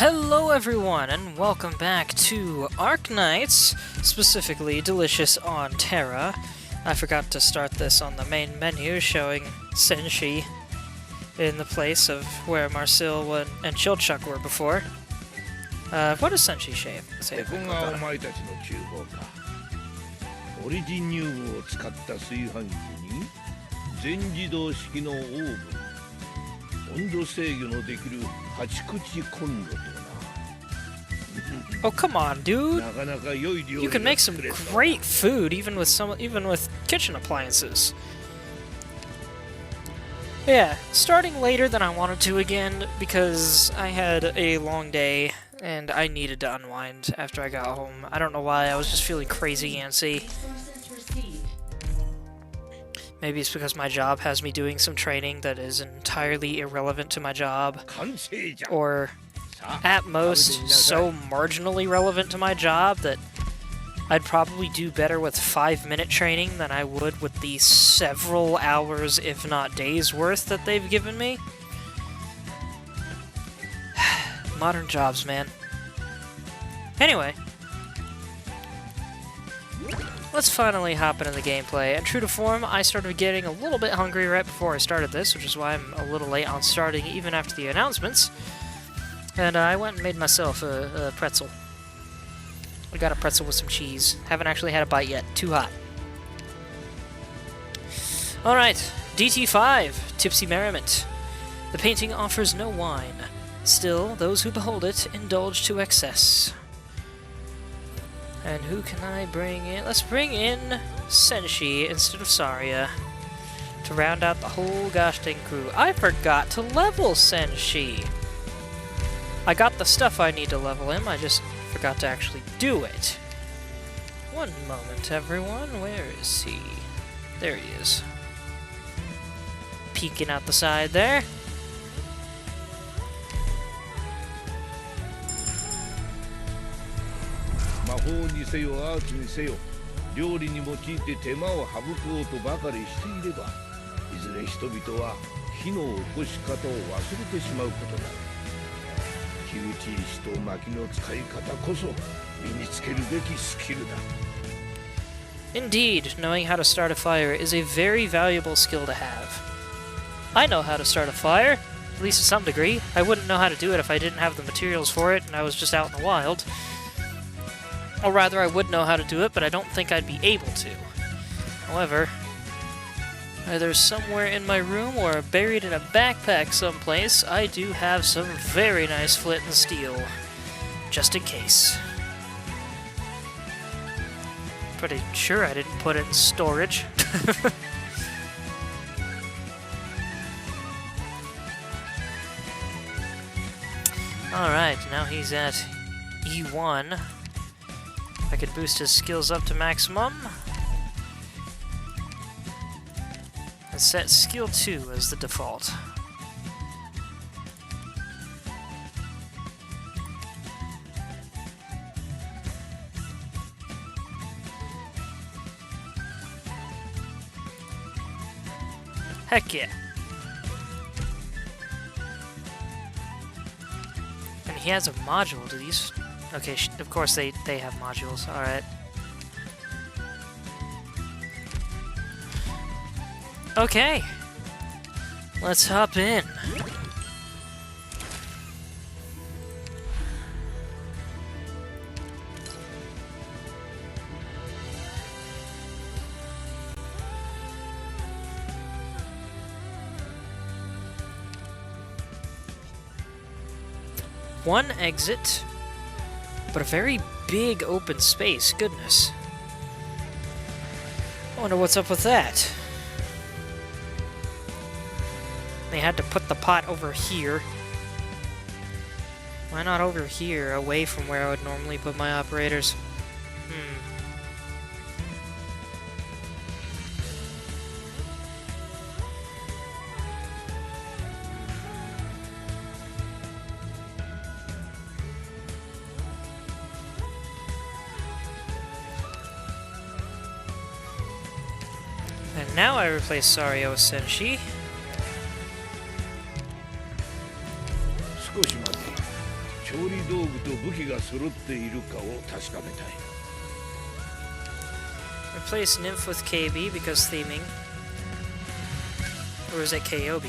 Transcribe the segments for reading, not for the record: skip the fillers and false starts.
Hello everyone, and welcome back to Arknights, specifically Delicious on Terra. I forgot to start this on the main menu, showing Senshi in the place of where Marcel and Chilchuck were before. What does Senshi say? ここがお前たちの厨房か。オリジン乳房を使った炊飯器に全自動式のオーブン、温度制御のできる8口コンロとな。Oh come on, dude! なかなか良い料理 You can make some great food even with kitchen appliances. Yeah, starting later than I wanted to again because I had a long day and I needed to unwind after I got home. I don't know why, I was just feeling crazy antsy. Maybe it's because my job has me doing some training that is entirely irrelevant to my job. Or, at most, so marginally relevant to my job that I'd probably do better with 5-minute training than I would with the several hours, if not days worth, that they've given me. Modern jobs, man. Anyway, let's finally hop into the gameplay, and true to form, I started getting a little bit hungry right before I started this, which is why I'm a little late on starting even after the announcements. And I went and made myself a pretzel. I got a pretzel with some cheese. Haven't actually had a bite yet. Too hot. Alright, DT5, Tipsy Merriment. The painting offers no wine. Still, those who behold it indulge to excess. And who can I bring in? Let's bring in Senshi instead of Saria to round out the whole gosh dang crew. I forgot to level Senshi. I got the stuff I need to level him, I just forgot to actually do it. One moment, everyone. Where is he? There he is. Peeking out the side there. Indeed, knowing how to start a fire is a very valuable skill to have. I know how to start a fire, at least to some degree. I wouldn't know how to do it if I didn't have the materials for it and I was just out in the wild. Or rather, I would know how to do it, but I don't think I'd be able to. However, either somewhere in my room or buried in a backpack someplace, I do have some very nice flint and steel. Just in case. Pretty sure I didn't put it in storage. Alright, now he's at E1. I could boost his skills up to maximum. And set skill 2 as the default. Heck yeah. And he has a module. Do these... Okay, of course they have modules. Alright. Okay. Let's hop in. One exit, but a very big open space. Goodness. I wonder what's up with that. They had to put the pot over here. Why not over here, away from where I would normally put my operators? And now I replace Saria with Senshi. 少し待て。調理道具と武器が揃っているかを確かめたい。 Replace Nymph with KB because theming. Or is it KOB?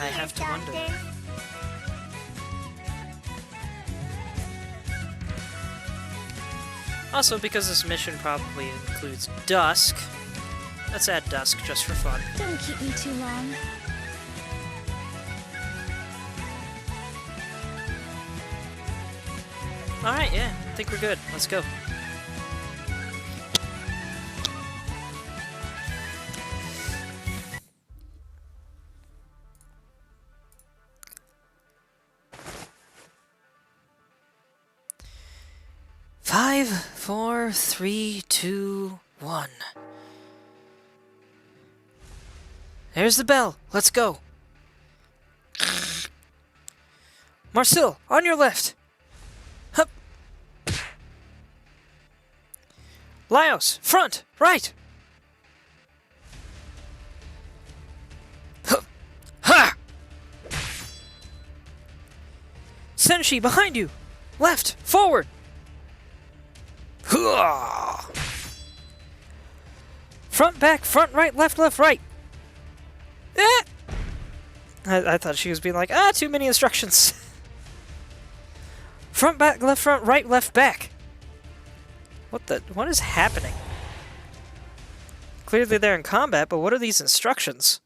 I have to wonder. Also, because this mission probably includes Dusk, let's add Dusk just for fun. Don't keep me too long. Alright, yeah, I think we're good. Let's go. Five, four, three, two, one. There's the bell. Let's go. Marcel, on your left. Hup. Laios, front, right. Hup. Ha! Senshi, behind you. Left, forward. Front, back, front, right, left, right. Eh! I thought she was being like, too many instructions. Front, back, left, front, right, left, back. What is happening? Clearly they're in combat, but what are these instructions?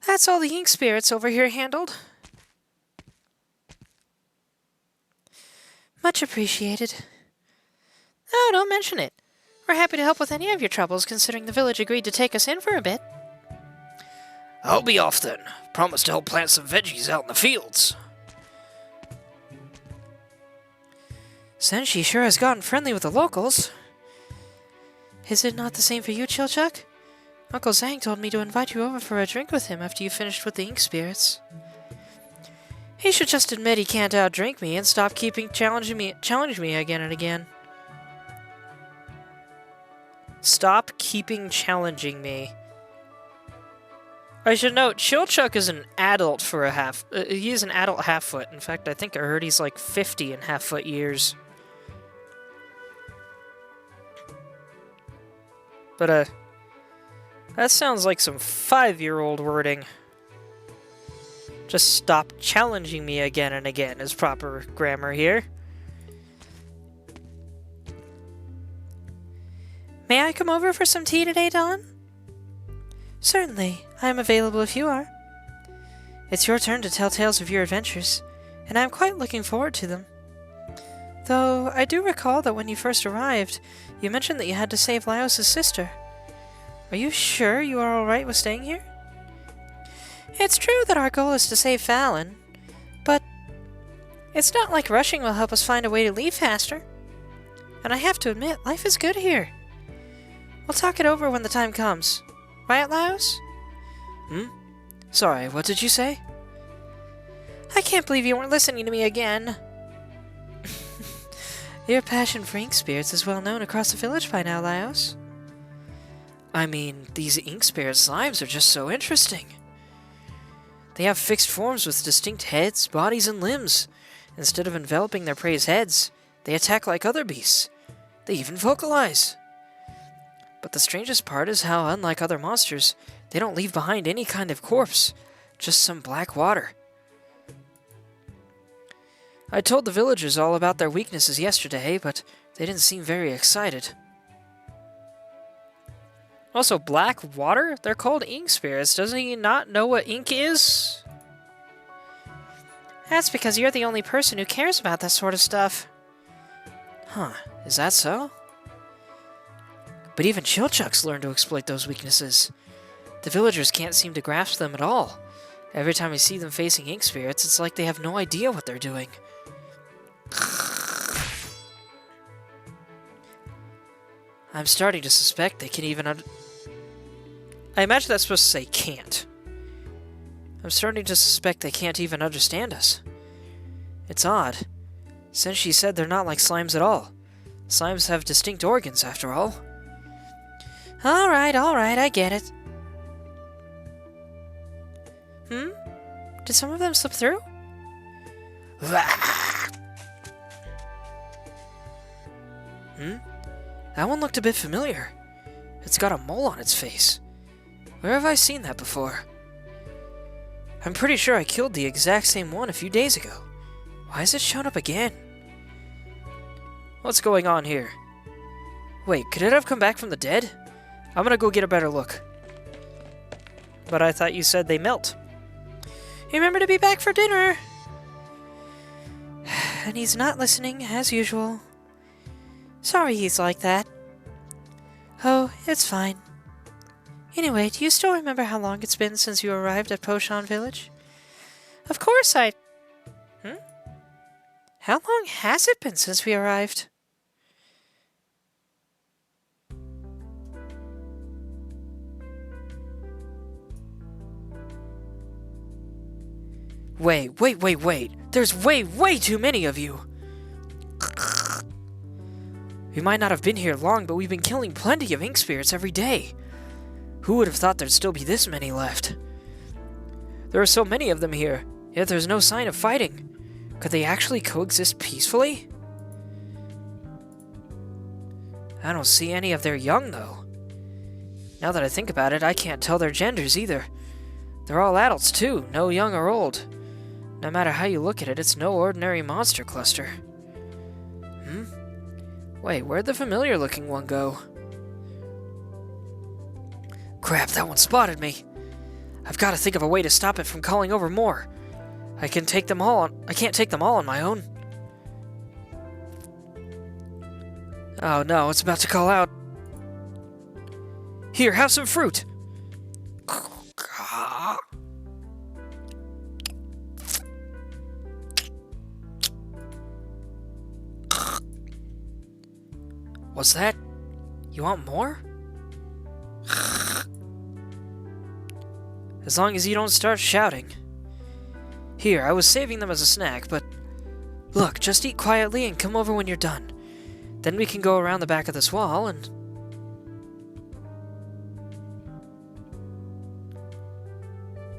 That's all the ink spirits over here handled. Much appreciated. Oh, don't mention it. We're happy to help with any of your troubles, considering the village agreed to take us in for a bit. I'll be off then. Promise to help plant some veggies out in the fields. Senshi sure has gotten friendly with the locals. Is it not the same for you, Chilchuck? Uncle Zhang told me to invite you over for a drink with him after you finished with the ink spirits. He should just admit he can't outdrink me and stop challenging me again and again. Stop keeping challenging me. I should note, Chilchuck is an adult for a half. He is an adult half-foot. In fact, I think I heard he's like 50 in half-foot years. But that sounds like some 5-year-old wording. Just stop challenging me again and again is proper grammar here. May I come over for some tea today, Dawn? Certainly. I am available if you are. It's your turn to tell tales of your adventures, and I am quite looking forward to them. Though, I do recall that when you first arrived, you mentioned that you had to save Laios' sister. Are you sure you are alright with staying here? It's true that our goal is to save Fallon, but it's not like rushing will help us find a way to leave faster. And I have to admit, life is good here. We'll talk it over when the time comes. Right, Laios? Sorry, what did you say? I can't believe you weren't listening to me again. Your passion for ink spirits is well known across the village by now, Laios. I mean, these ink spirit slimes are just so interesting. They have fixed forms with distinct heads, bodies, and limbs. Instead of enveloping their prey's heads, they attack like other beasts. They even vocalize. But the strangest part is how, unlike other monsters, they don't leave behind any kind of corpse, just some black water. I told the villagers all about their weaknesses yesterday, but they didn't seem very excited. Also, black water? They're called ink spirits. Doesn't he not know what ink is? That's because you're the only person who cares about that sort of stuff. Huh, is that so? But even Chilchucks learn to exploit those weaknesses. The villagers can't seem to grasp them at all. Every time I see them facing ink spirits, it's like they have no idea what they're doing. I'm starting to suspect they can even I imagine that's supposed to say can't. I'm starting to suspect they can't even understand us. It's odd. Since she said they're not like slimes at all. Slimes have distinct organs, after all. Alright, I get it. Did some of them slip through? That one looked a bit familiar. It's got a mole on its face. Where have I seen that before? I'm pretty sure I killed the exact same one a few days ago. Why has it shown up again? What's going on here? Wait, could it have come back from the dead? I'm gonna go get a better look. But I thought you said they melt. Remember to be back for dinner! And he's not listening, as usual. Sorry he's like that. Oh, it's fine. Anyway, do you still remember how long it's been since you arrived at Poshan Village? Of course I... How long has it been since we arrived? Wait. There's way too many of you. We might not have been here long, but we've been killing plenty of ink spirits every day. Who would have thought there'd still be this many left? There are so many of them here, yet there's no sign of fighting. Could they actually coexist peacefully? I don't see any of their young, though. Now that I think about it, I can't tell their genders either. They're all adults, too, no young or old. No matter how you look at it, it's no ordinary monster cluster. Wait, where'd the familiar-looking one go? Crap, that one spotted me. I've got to think of a way to stop it from calling over more. I can't take them all on my own. Oh no, it's about to call out. Here, have some fruit. What's that? You want more? As long as you don't start shouting. Here, I was saving them as a snack, but... Look, just eat quietly and come over when you're done. Then we can go around the back of this wall and...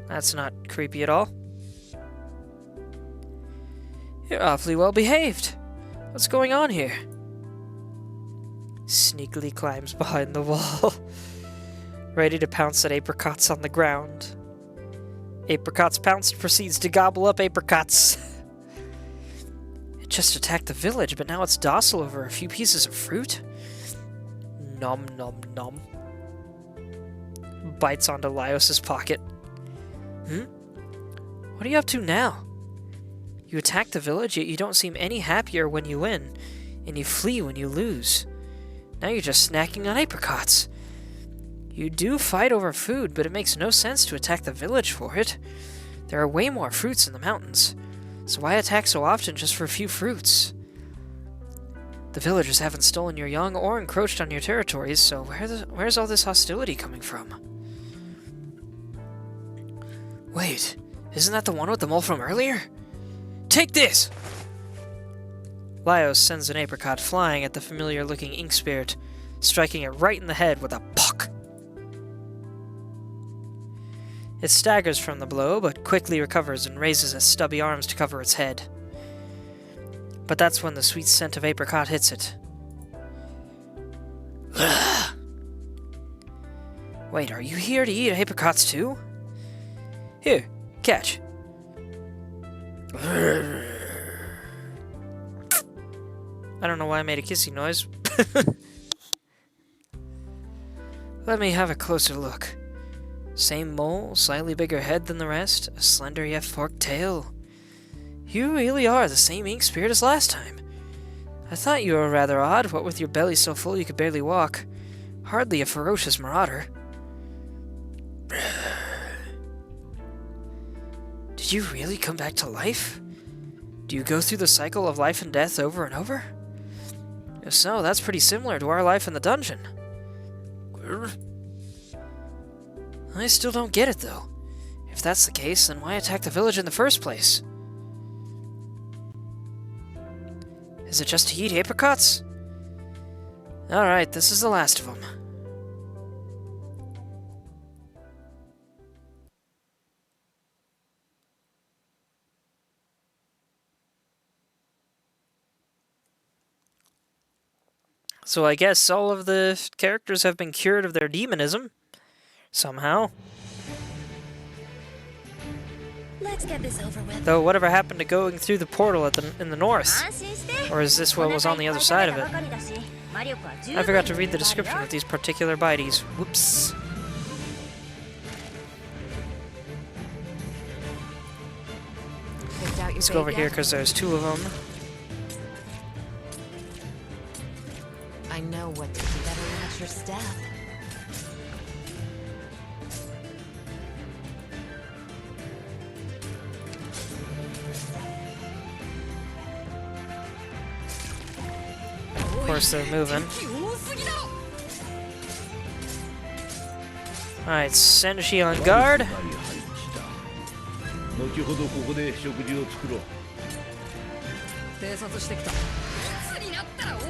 That's not creepy at all. You're awfully well behaved. What's going on here? Sneakily climbs behind the wall, ready to pounce at apricots on the ground. Apricots pounced proceeds to gobble up apricots. It just attacked the village, but now it's docile over a few pieces of fruit. Nom nom nom. Bites onto Laios' pocket. What are you up to now? You attack the village, yet you don't seem any happier when you win, and you flee when you lose. Now you're just snacking on apricots. You do fight over food, but it makes no sense to attack the village for it. There are way more fruits in the mountains, so why attack so often just for a few fruits? The villagers haven't stolen your young or encroached on your territories, so where's all this hostility coming from? Wait, isn't that the one with the mole from earlier? Take this! Laios sends an apricot flying at the familiar-looking ink spirit, striking it right in the head with a puck. It staggers from the blow, but quickly recovers and raises its stubby arms to cover its head. But that's when the sweet scent of apricot hits it. Wait, are you here to eat apricots too? Here, catch. I don't know why I made a kissy noise. Let me have a closer look. Same mole, slightly bigger head than the rest, a slender yet forked tail. You really are the same ink spirit as last time. I thought you were rather odd, what with your belly so full you could barely walk. Hardly a ferocious marauder. Did you really come back to life? Do you go through the cycle of life and death over and over? If so, that's pretty similar to our life in the dungeon. I still don't get it, though. If that's the case, then why attack the village in the first place? Is it just to eat apricots? Alright, this is the last of them. So I guess all of the characters have been cured of their demonism. Somehow. Let's get this over with. Though whatever happened to going through the portal in the north? Or is this what was on the other side of it? I forgot to read the description of these particular biteys. Whoops. Let's go over here because there's two of them. I know what to do. Better watch your step. Of course, they're moving. Alright, Senshi on guard. 後ほどここで食事を作ろう。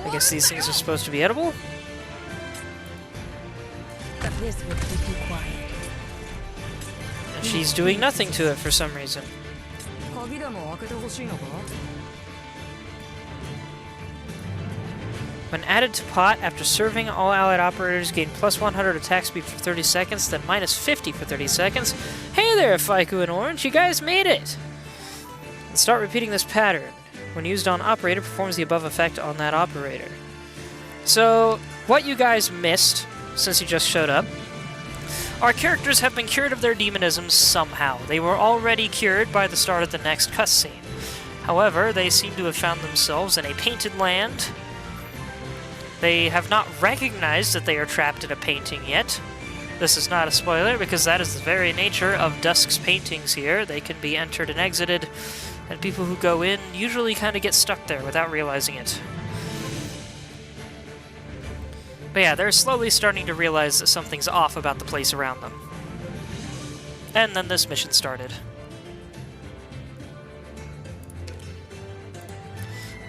I guess these things are supposed to be edible? This will keep you quiet. And she's doing nothing to it for some reason. When added to pot, after serving, all allied operators gain plus 100 attack speed for 30 seconds, then minus 50 for 30 seconds. Hey there, Faiku and Orange, you guys made it! And start repeating this pattern. When used on operator, performs the above effect on that operator. So, what you guys missed, since you just showed up, our characters have been cured of their demonism somehow. They were already cured by the start of the next cutscene. However, they seem to have found themselves in a painted land. They have not recognized that they are trapped in a painting yet. This is not a spoiler, because that is the very nature of Dusk's paintings here. They can be entered and exited, and people who go in usually kind of get stuck there without realizing it. But yeah, they're slowly starting to realize that something's off about the place around them. And then this mission started.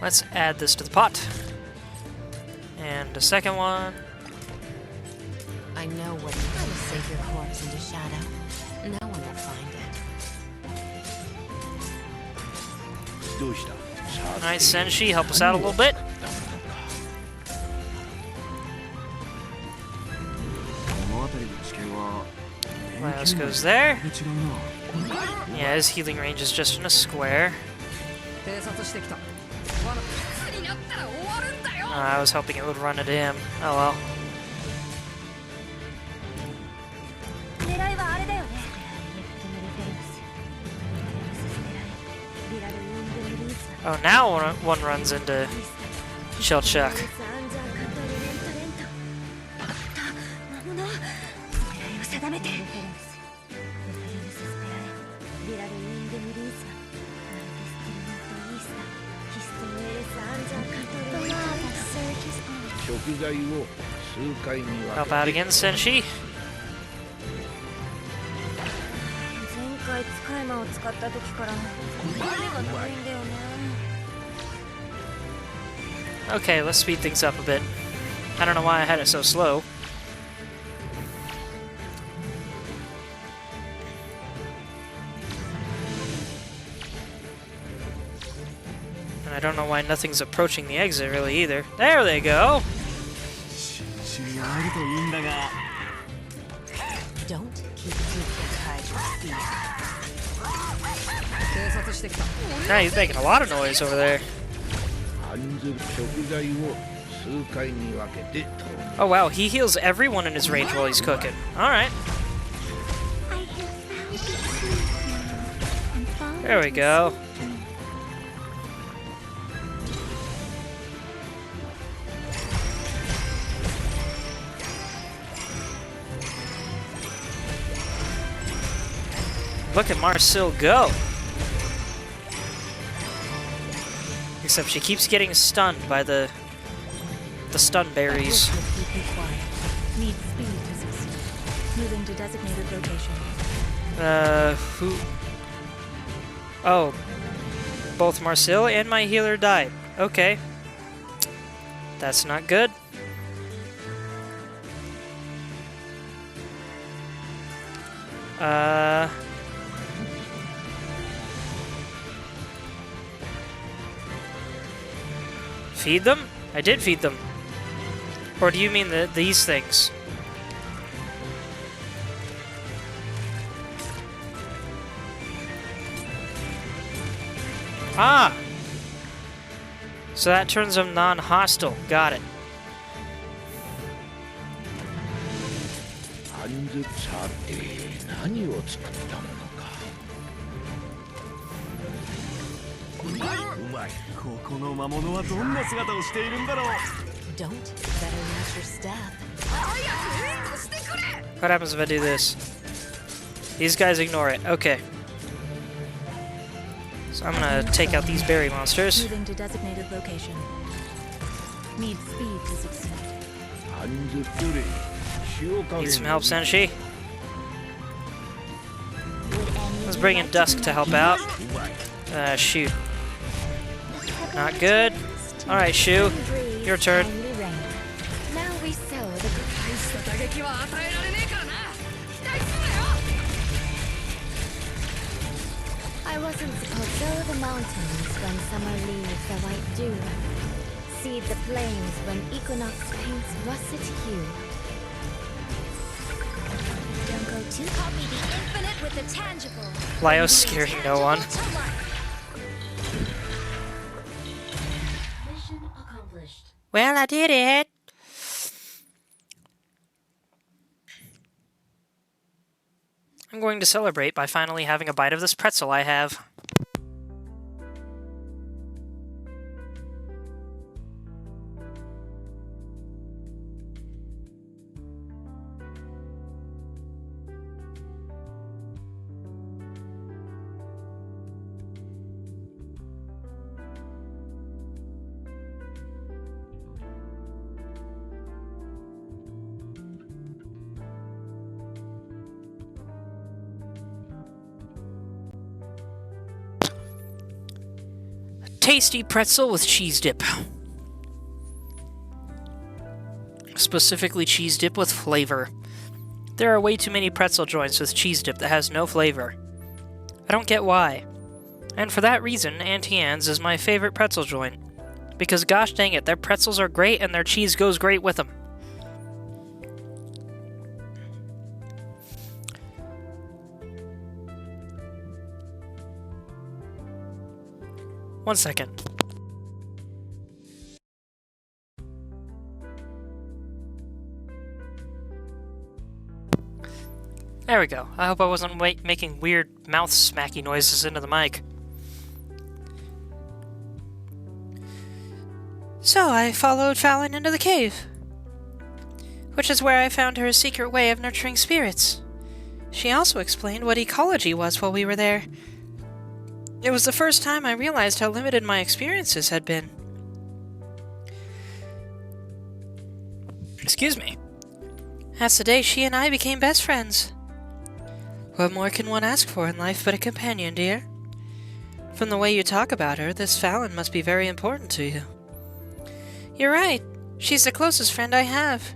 Let's add this to the pot. And a second one. I know what to do to save your corpse into shadow. No one will find it. どうした？ Alright, Senshi, help us out a little bit. Miles goes there. Yeah, his healing range is just in a square. I was hoping it would run into him. Oh well. Oh, now one runs into Shellchuck. Help out again, Senshi. Okay, let's speed things up a bit. I don't know why I had it so slow. And I don't know why nothing's approaching the exit really either. There they go! Don't keep your Now he's making a lot of noise over there. Oh wow, he heals everyone in his range while he's cooking. Alright. There we go. Look at Marcel go! Except she keeps getting stunned by the stun berries. Need speed to succeed. Moving to designated location. Who? Oh. Both Marcel and my healer died. Okay. That's not good. Feed them? I did feed them. Or do you mean these things? Ah! So that turns them non-hostile. Got it. さて何を作ったものか。うまい。ここの魔物はどんな姿をしているんだろう。 Don't. Better use your staff. What happens if I do this? These guys ignore it. Okay. So I'm gonna take out these berry monsters. Moving to designated location. Need speed to succeed. 30プレイ。塩加 Need 減 some help, Senshi. Let's bring in Dusk to help out. Shoot. Not good. Alright, Shu. Your turn. Now we sow the I wasn't supposed to sow the mountains when summer leaves the white dew. Seed the plains when equinox paints russet hue. Don't go too copy the infinite with the tangible. Lyo's scaring no one. Mission accomplished. Well, I did it. I'm going to celebrate by finally having a bite of this pretzel I have. Tasty pretzel with cheese dip. Specifically cheese dip with flavor. There are way too many pretzel joints with cheese dip that has no flavor. I don't get why. And for that reason, Auntie Anne's is my favorite pretzel joint. Because gosh dang it, their pretzels are great and their cheese goes great with them. One second. There we go. I hope I wasn't making weird mouth smacky noises into the mic. So I followed Fallon into the cave, which is where I found her secret way of nurturing spirits. She also explained what ecology was while we were there. It was the first time I realized how limited my experiences had been. Excuse me. That's the day she and I became best friends. What more can one ask for in life but a companion, dear? From the way you talk about her, this Fallon must be very important to you. You're right. She's the closest friend I have.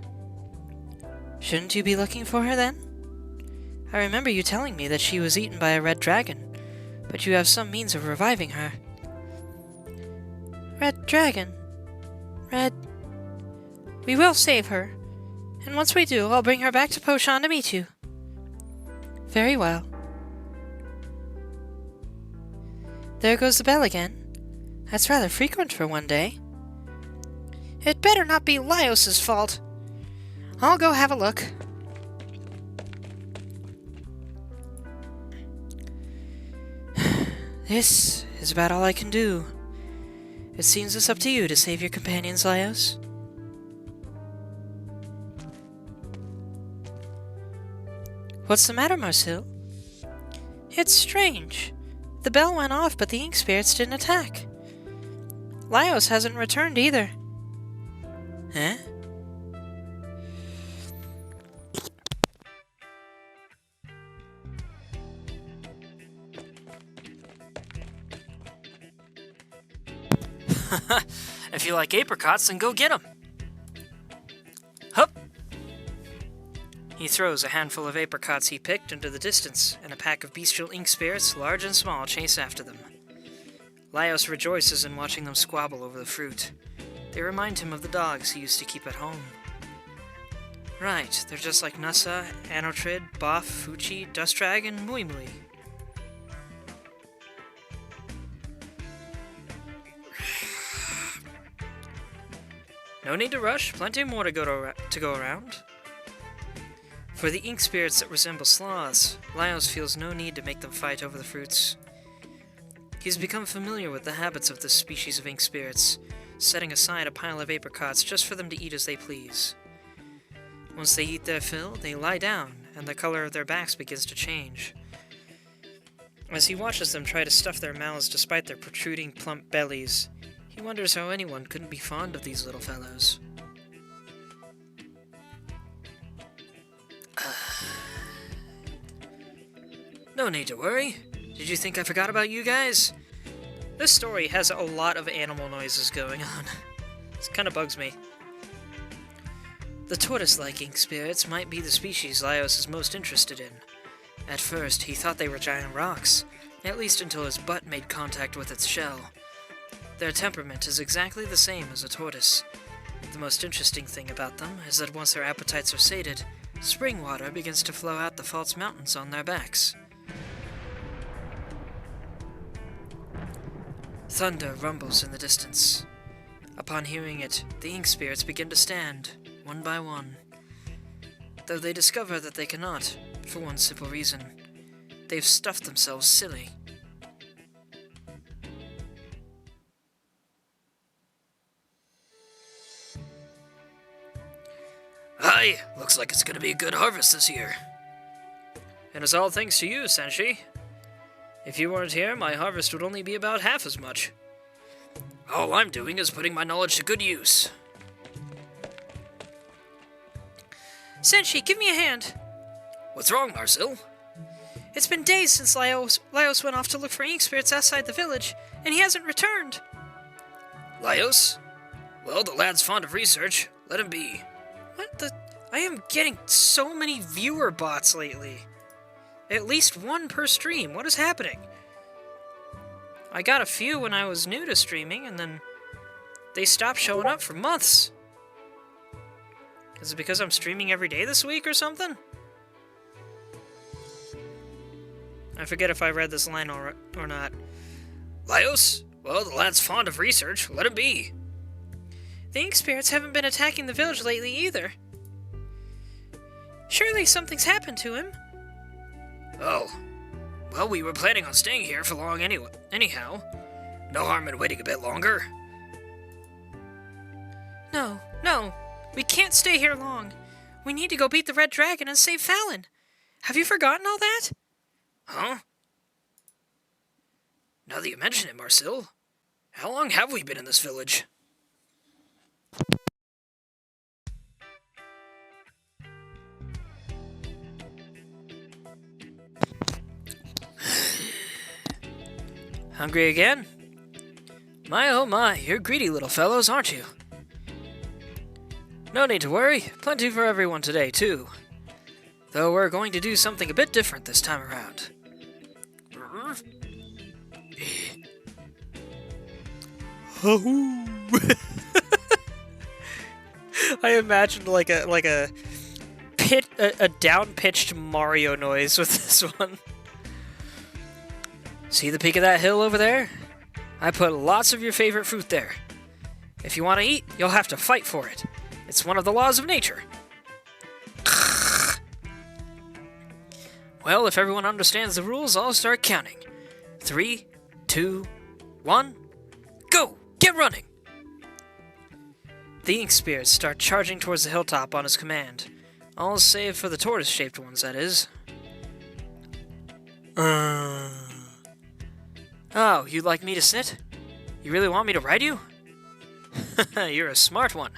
Shouldn't you be looking for her, then? I remember you telling me that she was eaten by a red dragon. But you have some means of reviving her. Red dragon. Red... We will save her. And once we do, I'll bring her back to Poshan to meet you. Very well. There goes the bell again. That's rather frequent for one day. It better not be Laios' fault. I'll go have a look. This is about all I can do. It seems it's up to you to save your companions, Laios. What's the matter, Marcel? It's strange. The bell went off, but the ink spirits didn't attack. Laios hasn't returned either. Huh? If you like apricots, then go get them. Hup! He throws a handful of apricots he picked into the distance, and a pack of bestial ink spirits, large and small, chase after them. Laios rejoices in watching them squabble over the fruit. They remind him of the dogs he used to keep at home. Right, they're just like Nassa, Anotrid, Boff, Fuchi, Dust Dragon, Mui Mui. No need to rush, plenty more to go around. For the ink spirits that resemble sloths, Laios feels no need to make them fight over the fruits. He's become familiar with the habits of this species of ink spirits, setting aside a pile of apricots just for them to eat as they please. Once they eat their fill, they lie down, and the color of their backs begins to change. As he watches them try to stuff their mouths despite their protruding plump bellies, he wonders how anyone couldn't be fond of these little fellows. No need to worry. Did you think I forgot about you guys? This story has a lot of animal noises going on. This kind of bugs me. The tortoise-like ink spirits might be the species Laios is most interested in. At first, he thought they were giant rocks, at least until his butt made contact with its shell. Their temperament is exactly the same as a tortoise. The most interesting thing about them is that once their appetites are sated, spring water begins to flow out the false mountains on their backs. Thunder rumbles in the distance. Upon hearing it, the ink spirits begin to stand, one by one. Though they discover that they cannot, for one simple reason. They've stuffed themselves silly. Hi! Looks like it's gonna be a good harvest this year. And it's all thanks to you, Senshi. If you weren't here, my harvest would only be about half as much. All I'm doing is putting my knowledge to good use. Senshi, give me a hand. What's wrong, Marcel? It's been days since Laios went off to look for ink spirits outside the village, and he hasn't returned. Laios? Well, the lad's fond of research. Let him be. What the? I am getting so many viewer bots lately. At least one per stream. What is happening? I got a few when I was new to streaming, and then they stopped showing up for months. Is it because I'm streaming every day this week or something? I forget if I read this line or not. Laios? Well, the lad's fond of research. Let him be. The ink spirits haven't been attacking the village lately either. Surely something's happened to him. Oh. Well, we were planning on staying here for long anyhow. No harm in waiting a bit longer. No. We can't stay here long. We need to go beat the Red Dragon and save Fallon. Have you forgotten all that? Huh? Now that you mention it, Marcel, how long have we been in this village? Hungry again? My oh my, you're greedy little fellows, aren't you? No need to worry, plenty for everyone today, too. Though we're going to do something a bit different this time around. I imagined like a down-pitched Mario noise with this one. See the peak of that hill over there? I put lots of your favorite fruit there. If you want to eat, you'll have to fight for it. It's one of the laws of nature. Well, if everyone understands the rules, I'll start counting. 3, 2, 1, go! Get running! The ink spirits start charging towards the hilltop on his command. All save for the tortoise-shaped ones, that is. Oh, you'd like me to sit? You really want me to ride you? You're a smart one.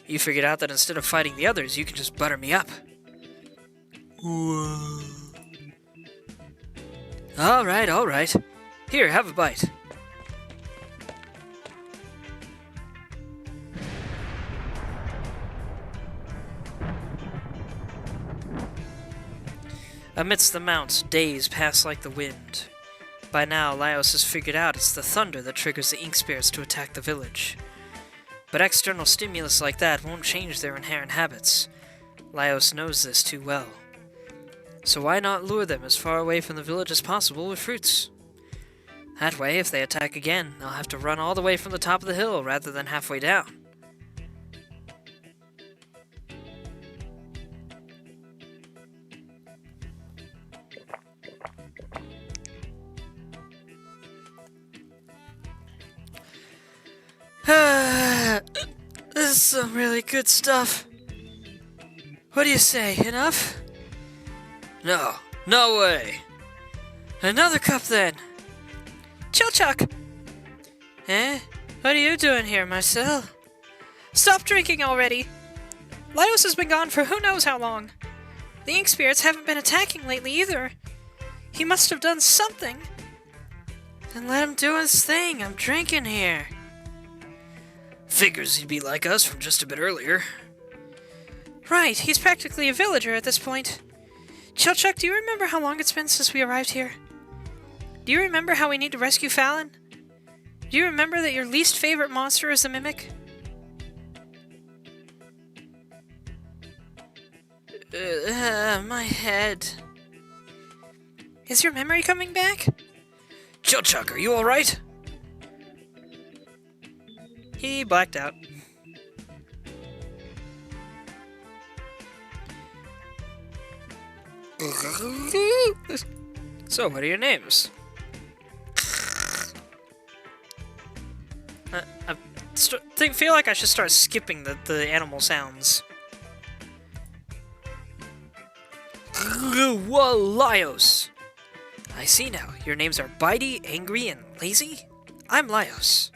You figured out that instead of fighting the others, you can just butter me up. Alright. Here, have a bite. Amidst the mounts, days pass like the wind. By now, Laios has figured out it's the thunder that triggers the ink spirits to attack the village. But external stimulus like that won't change their inherent habits. Laios knows this too well. So why not lure them as far away from the village as possible with fruits? That way, if they attack again, they'll have to run all the way from the top of the hill rather than halfway down. This is some really good stuff. What do you say, enough? No, no way. Another cup then. Chilchuck! Eh? What are you doing here, Marcel? Stop drinking already! Laios has been gone for who knows how long. The ink spirits haven't been attacking lately either. He must have done something. Then let him do his thing. I'm drinking here. Figures he'd be like us from just a bit earlier. Right, he's practically a villager at this point. Chilchuck, do you remember how long it's been since we arrived here? Do you remember how we need to rescue Fallon? Do you remember that your least favorite monster is the Mimic? My head. Is your memory coming back? Chilchuck, are you alright? He blacked out. So, what are your names? I feel like I should start skipping the animal sounds. Whoa, Laios! I see now. Your names are Bitey, Angry, and Lazy? I'm Laios.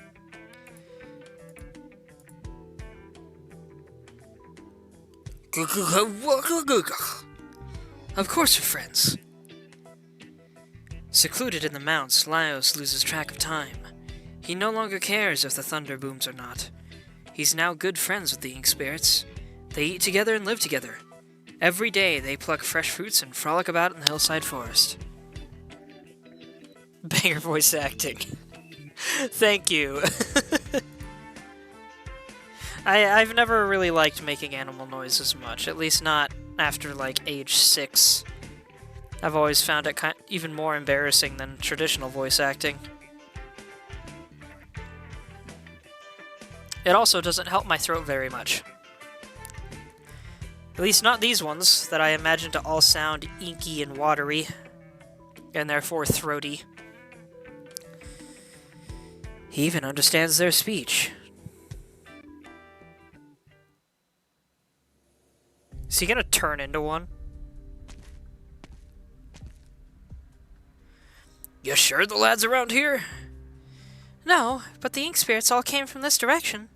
Of course we're friends. Secluded in the mounts, Laios loses track of time. He no longer cares if the thunder booms or not. He's now good friends with the ink spirits. They eat together and live together. Every day they pluck fresh fruits and frolic about in the hillside forest. Banger voice acting. Thank you. I've never really liked making animal noises much, at least not after like age 6. I've always found it even more embarrassing than traditional voice acting. It also doesn't help my throat very much. At least not these ones, that I imagine to all sound inky and watery, and therefore throaty. He even understands their speech. Is he gonna turn into one? You sure the lad's around here? No, but the ink spirits all came from this direction.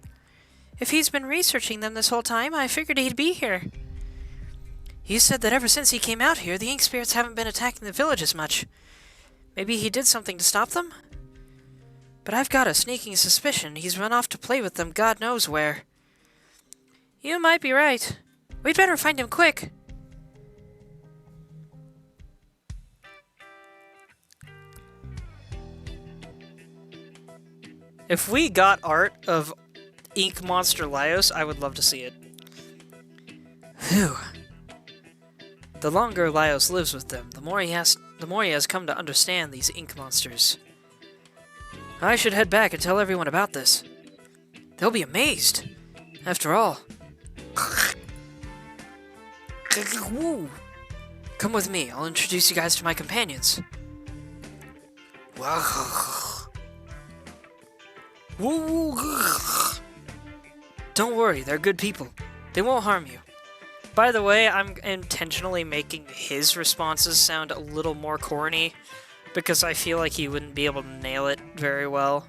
If he's been researching them this whole time, I figured he'd be here. You said that ever since he came out here, the ink spirits haven't been attacking the village as much. Maybe he did something to stop them? But I've got a sneaking suspicion he's run off to play with them God knows where. You might be right. We'd better find him quick. If we got art of Ink Monster Laios, I would love to see it. Phew. The longer Laios lives with them, the more he has come to understand these ink monsters. I should head back and tell everyone about this. They'll be amazed. After all. Come with me, I'll introduce you guys to my companions. Don't worry, they're good people. They won't harm you. By the way, I'm intentionally making his responses sound a little more corny, because I feel like he wouldn't be able to nail it very well.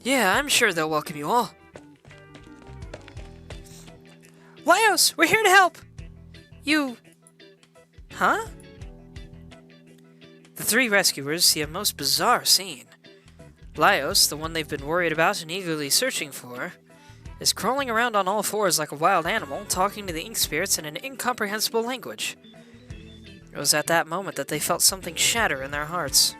Yeah, I'm sure they'll welcome you all. Laios, we're here to help! You... Huh? The three rescuers see a most bizarre scene. Laios, the one they've been worried about and eagerly searching for, is crawling around on all fours like a wild animal, talking to the ink spirits in an incomprehensible language. It was at that moment that they felt something shatter in their hearts.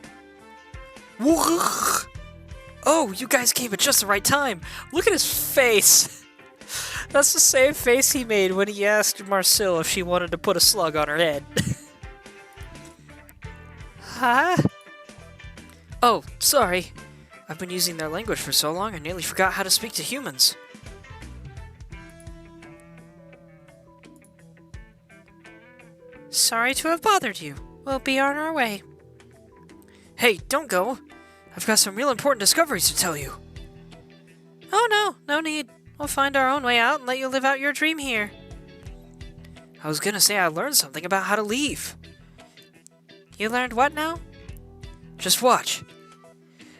Oh, you guys came at just the right time. Look at his face. That's the same face he made when he asked Marcille if she wanted to put a slug on her head. Huh? Oh, sorry. I've been using their language for so long I nearly forgot how to speak to humans. Sorry to have bothered you. We'll be on our way. Hey, don't go. I've got some real important discoveries to tell you. Oh no, no need. We'll find our own way out and let you live out your dream here. I was gonna say I learned something about how to leave. You learned what now? Just watch.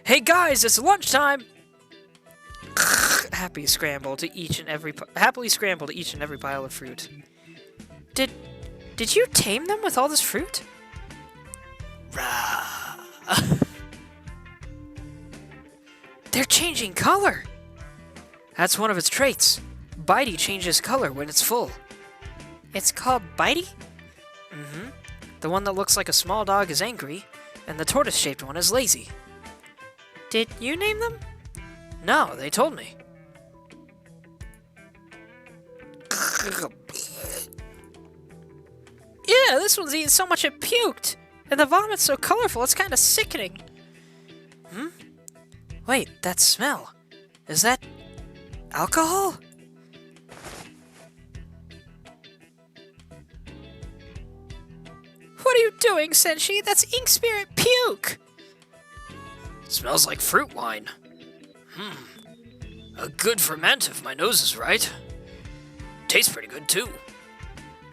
Hey guys, it's lunchtime! Happily scramble to each and every pile of fruit. Did you tame them with all this fruit? Rah. They're changing color! That's one of its traits. Bitey changes color when it's full. It's called Bitey? Mm-hmm. The one that looks like a small dog is angry, and the tortoise-shaped one is lazy. Did you name them? No, they told me. Yeah, this one's eating so much it puked! And the vomit's so colorful, it's kind of sickening. Hmm? Wait, that smell. Is that alcohol? What are you doing, Senshi? That's ink spirit puke! Smells like fruit wine. A good ferment if my nose is right. Tastes pretty good too.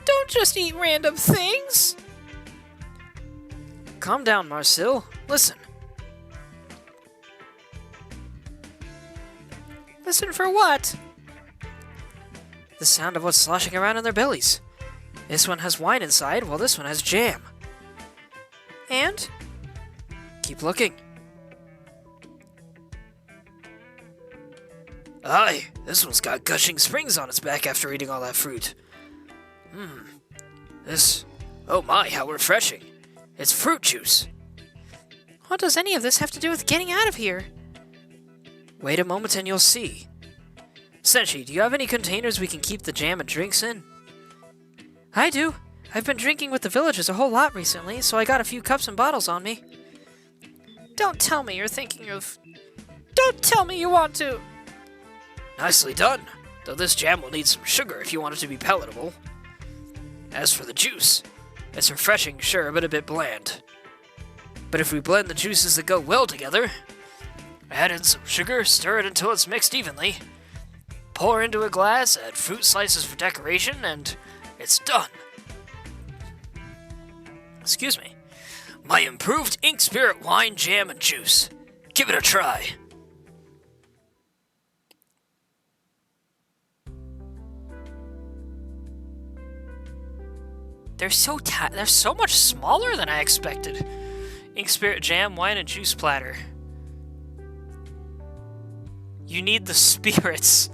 Don't just eat random things! Calm down, Marcille. Listen. Listen for what? The sound of what's sloshing around in their bellies. This one has wine inside, while this one has jam. And? Keep looking. Aye, this one's got gushing springs on its back after eating all that fruit. Oh my, how refreshing. It's fruit juice. What does any of this have to do with getting out of here? Wait a moment and you'll see. Senshi, do you have any containers we can keep the jam and drinks in? I do. I've been drinking with the villagers a whole lot recently, so I got a few cups and bottles on me. Don't tell me you're thinking of... Don't tell me you want to... Nicely done, though this jam will need some sugar if you want it to be palatable. As for the juice, it's refreshing, sure, but a bit bland. But if we blend the juices that go well together, add in some sugar, stir it until it's mixed evenly, pour into a glass, add fruit slices for decoration, and it's done. Excuse me. My improved ink spirit wine, jam, and juice. Give it a try. They're so much smaller than I expected. Ink spirit jam, wine, and juice platter. You need the spirits.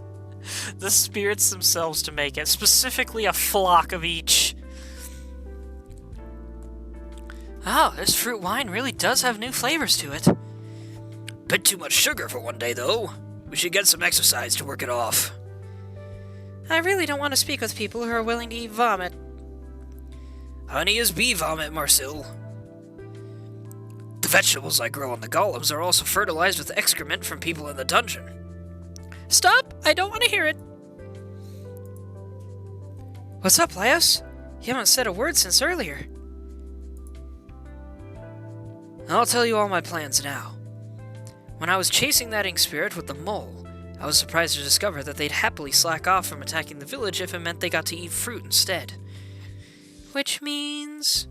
The spirits themselves to make it. Specifically a flock of each. Oh, this fruit wine really does have new flavors to it. Bit too much sugar for one day, though. We should get some exercise to work it off. I really don't want to speak with people who are willing to eat vomit. Honey is bee vomit, Marcille. The vegetables I grow on the golems are also fertilized with excrement from people in the dungeon. Stop! I don't want to hear it! What's up, Laios? You haven't said a word since earlier. I'll tell you all my plans now. When I was chasing that ink spirit with the mole, I was surprised to discover that they'd happily slack off from attacking the village if it meant they got to eat fruit instead. Which means...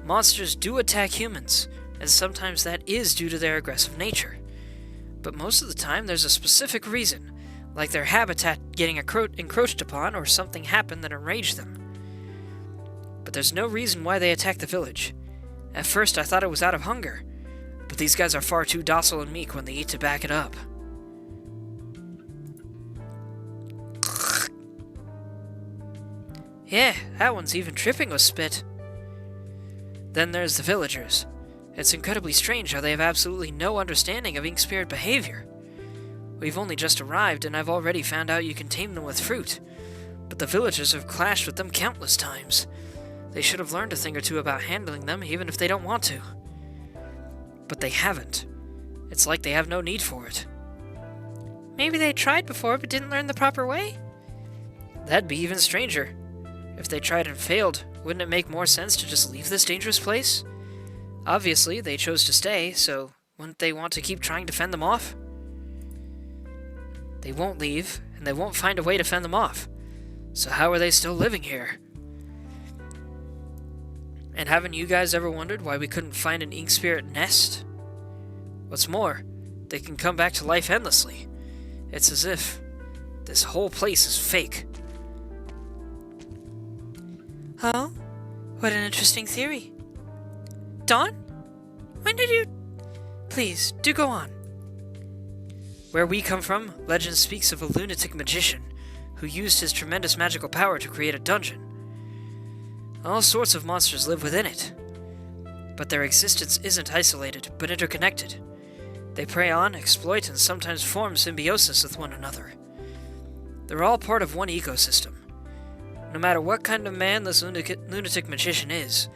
monsters do attack humans, and sometimes that is due to their aggressive nature. But most of the time there's a specific reason, like their habitat getting encroached upon or something happened that enraged them. But there's no reason why they attack the village. At first I thought it was out of hunger, but these guys are far too docile and meek when they eat to back it up. Yeah, that one's even tripping with spit. Then there's the villagers. It's incredibly strange how they have absolutely no understanding of ink spirit behavior. We've only just arrived, and I've already found out you can tame them with fruit. But the villagers have clashed with them countless times. They should have learned a thing or two about handling them, even if they don't want to. But they haven't. It's like they have no need for it. Maybe they tried before but didn't learn the proper way? That'd be even stranger. If they tried and failed, wouldn't it make more sense to just leave this dangerous place? Obviously, they chose to stay, so wouldn't they want to keep trying to fend them off? They won't leave, and they won't find a way to fend them off. So how are they still living here? And haven't you guys ever wondered why we couldn't find an ink spirit nest? What's more, they can come back to life endlessly. It's as if this whole place is fake. Oh? What an interesting theory. Dawn? When did you... Please, do go on. Where we come from, legend speaks of a lunatic magician who used his tremendous magical power to create a dungeon. All sorts of monsters live within it, but their existence isn't isolated, but interconnected. They prey on, exploit, and sometimes form symbiosis with one another. They're all part of one ecosystem. No matter what kind of man this lunatic magician is,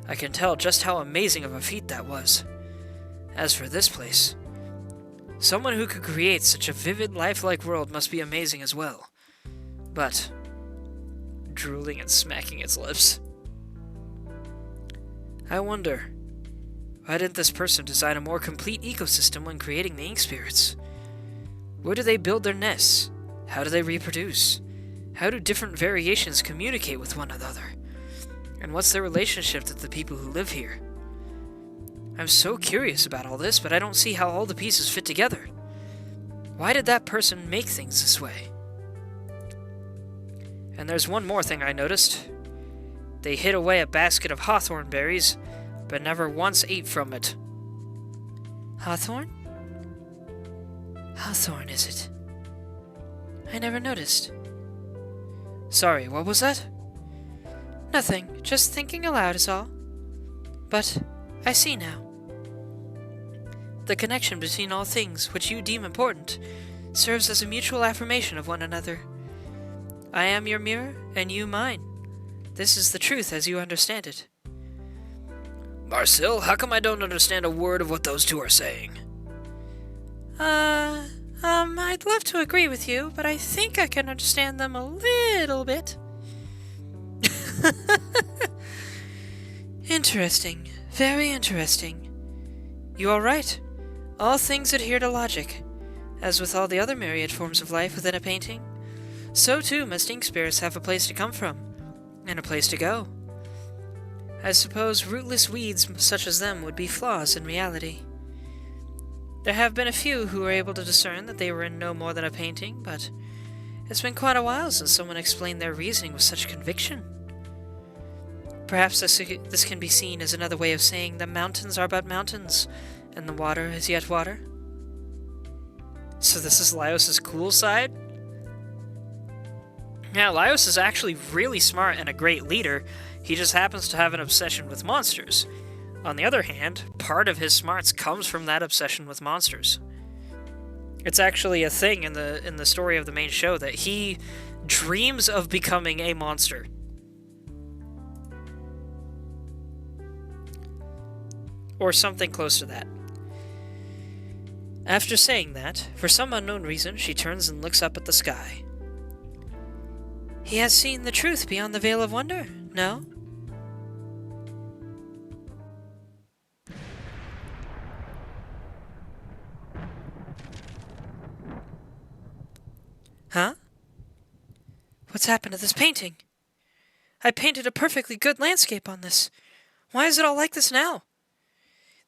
I can tell just how amazing of a feat that was. As for this place, someone who could create such a vivid, lifelike world must be amazing as well. But, drooling and smacking its lips. I wonder, why didn't this person design a more complete ecosystem when creating the ink spirits? Where do they build their nests? How do they reproduce? How do different variations communicate with one another? And what's their relationship to the people who live here? I'm so curious about all this, but I don't see how all the pieces fit together. Why did that person make things this way? And there's one more thing I noticed. They hid away a basket of hawthorn berries, but never once ate from it. Hawthorn? Hawthorn, is it? I never noticed. Sorry, what was that? Nothing, just thinking aloud is all. But I see now. The connection between all things which you deem important serves as a mutual affirmation of one another. I am your mirror, and you mine. This is the truth as you understand it. Marcel, how come I don't understand a word of what those two are saying? I'd love to agree with you, but I think I can understand them a little bit. Interesting. Very interesting. You are right. All things adhere to logic. As with all the other myriad forms of life within a painting, so too must ink spirits have a place to come from, and a place to go. I suppose rootless weeds such as them would be flaws in reality. There have been a few who were able to discern that they were in no more than a painting, but it's been quite a while since someone explained their reasoning with such conviction. Perhaps this can be seen as another way of saying the mountains are but mountains, and the water is yet water. So this is Laios' cool side? Yeah, Laios is actually really smart and a great leader. He just happens to have an obsession with monsters. On the other hand, part of his smarts comes from that obsession with monsters. It's actually a thing in the story of the main show that he dreams of becoming a monster. Or something close to that. After saying that, for some unknown reason, she turns and looks up at the sky. He has seen the truth beyond the veil of wonder, no? Huh? What's happened to this painting? I painted a perfectly good landscape on this. Why is it all like this now?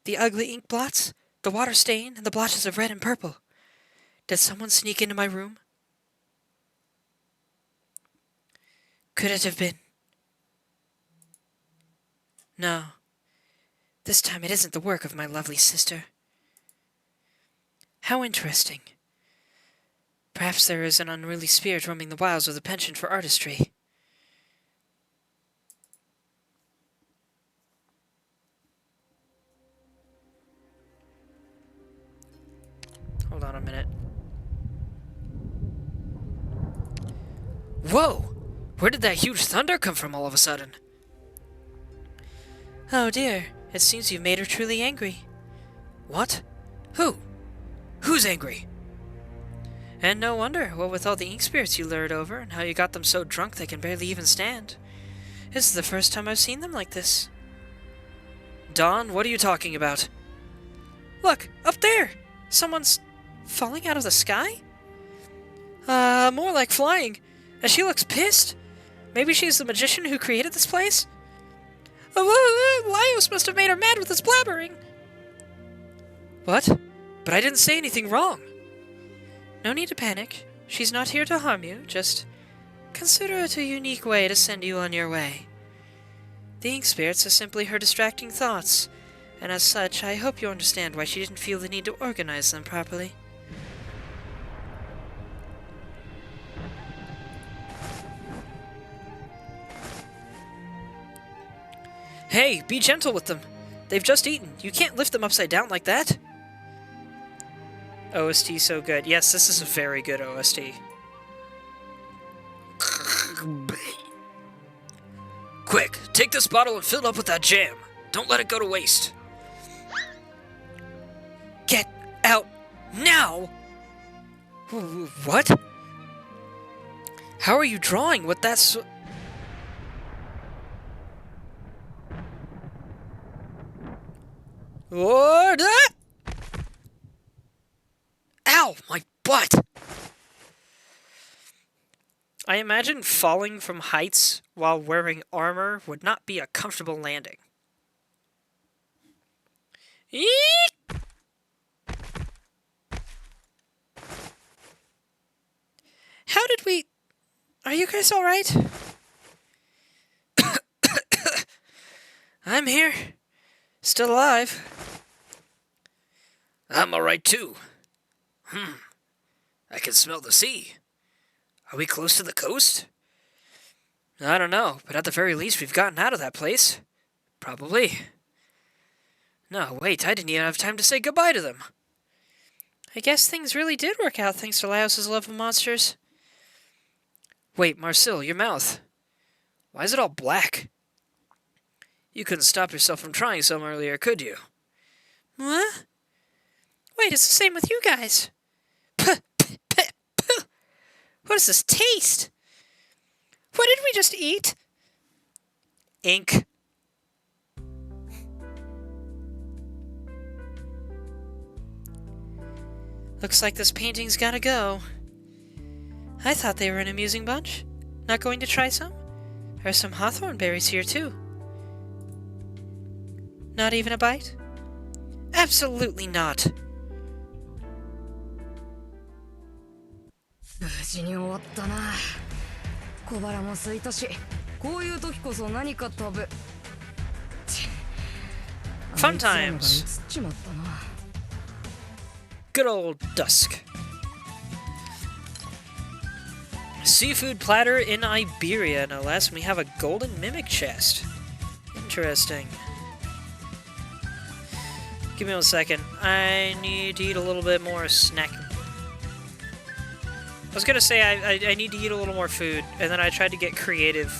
The ugly ink blots, the water stain, and the blotches of red and purple. Did someone sneak into my room? Could it have been? No. This time it isn't the work of my lovely sister. How interesting. Perhaps there is an unruly spirit roaming the wilds with a penchant for artistry. Whoa! Where did that huge thunder come from all of a sudden? Oh dear, it seems you've made her truly angry. What? Who? Who's angry? And no wonder, what with all the ink spirits you lured over, and how you got them so drunk they can barely even stand. This is the first time I've seen them like this. Dawn, what are you talking about? Look, up there! Someone's falling out of the sky? More like flying. And she looks pissed. Maybe she's the magician who created this place? Laios must have made her mad with his blabbering. What? But I didn't say anything wrong. No need to panic. She's not here to harm you, just consider it a unique way to send you on your way. The ink spirits are simply her distracting thoughts, and as such, I hope you understand why she didn't feel the need to organize them properly. Hey, be gentle with them. They've just eaten. You can't lift them upside down like that. OST so good. Yes, this is a very good OST. Quick, take this bottle and fill it up with that jam. Don't let it go to waste. Get out now! What? How are you drawing with that What? Ow, my butt! I imagine falling from heights while wearing armor would not be a comfortable landing. Eek! How did we... Are you guys alright? I'm here. Still alive. I'm alright too. I can smell the sea. Are we close to the coast? I don't know, but at the very least we've gotten out of that place. Probably. No, wait, I didn't even have time to say goodbye to them. I guess things really did work out thanks to Laios' love of monsters. Wait, Marcel, your mouth. Why is it all black? You couldn't stop yourself from trying some earlier, could you? What? Wait, it's the same with you guys. What does this taste? What did we just eat? Ink. Looks like this painting's gotta go. I thought they were an amusing bunch. Not going to try some? There's some hawthorn berries here, too. Not even a bite? Absolutely not. 無事に終わったな。小腹も空いたし、こういう時こそ何か食べ。Fun times. Good old dusk. Seafood platter in Iberia, no less. We have a golden mimic chest. Interesting. Give me 1 second. I need to eat a little bit more snack. I was gonna say I need to eat a little more food, and then I tried to get creative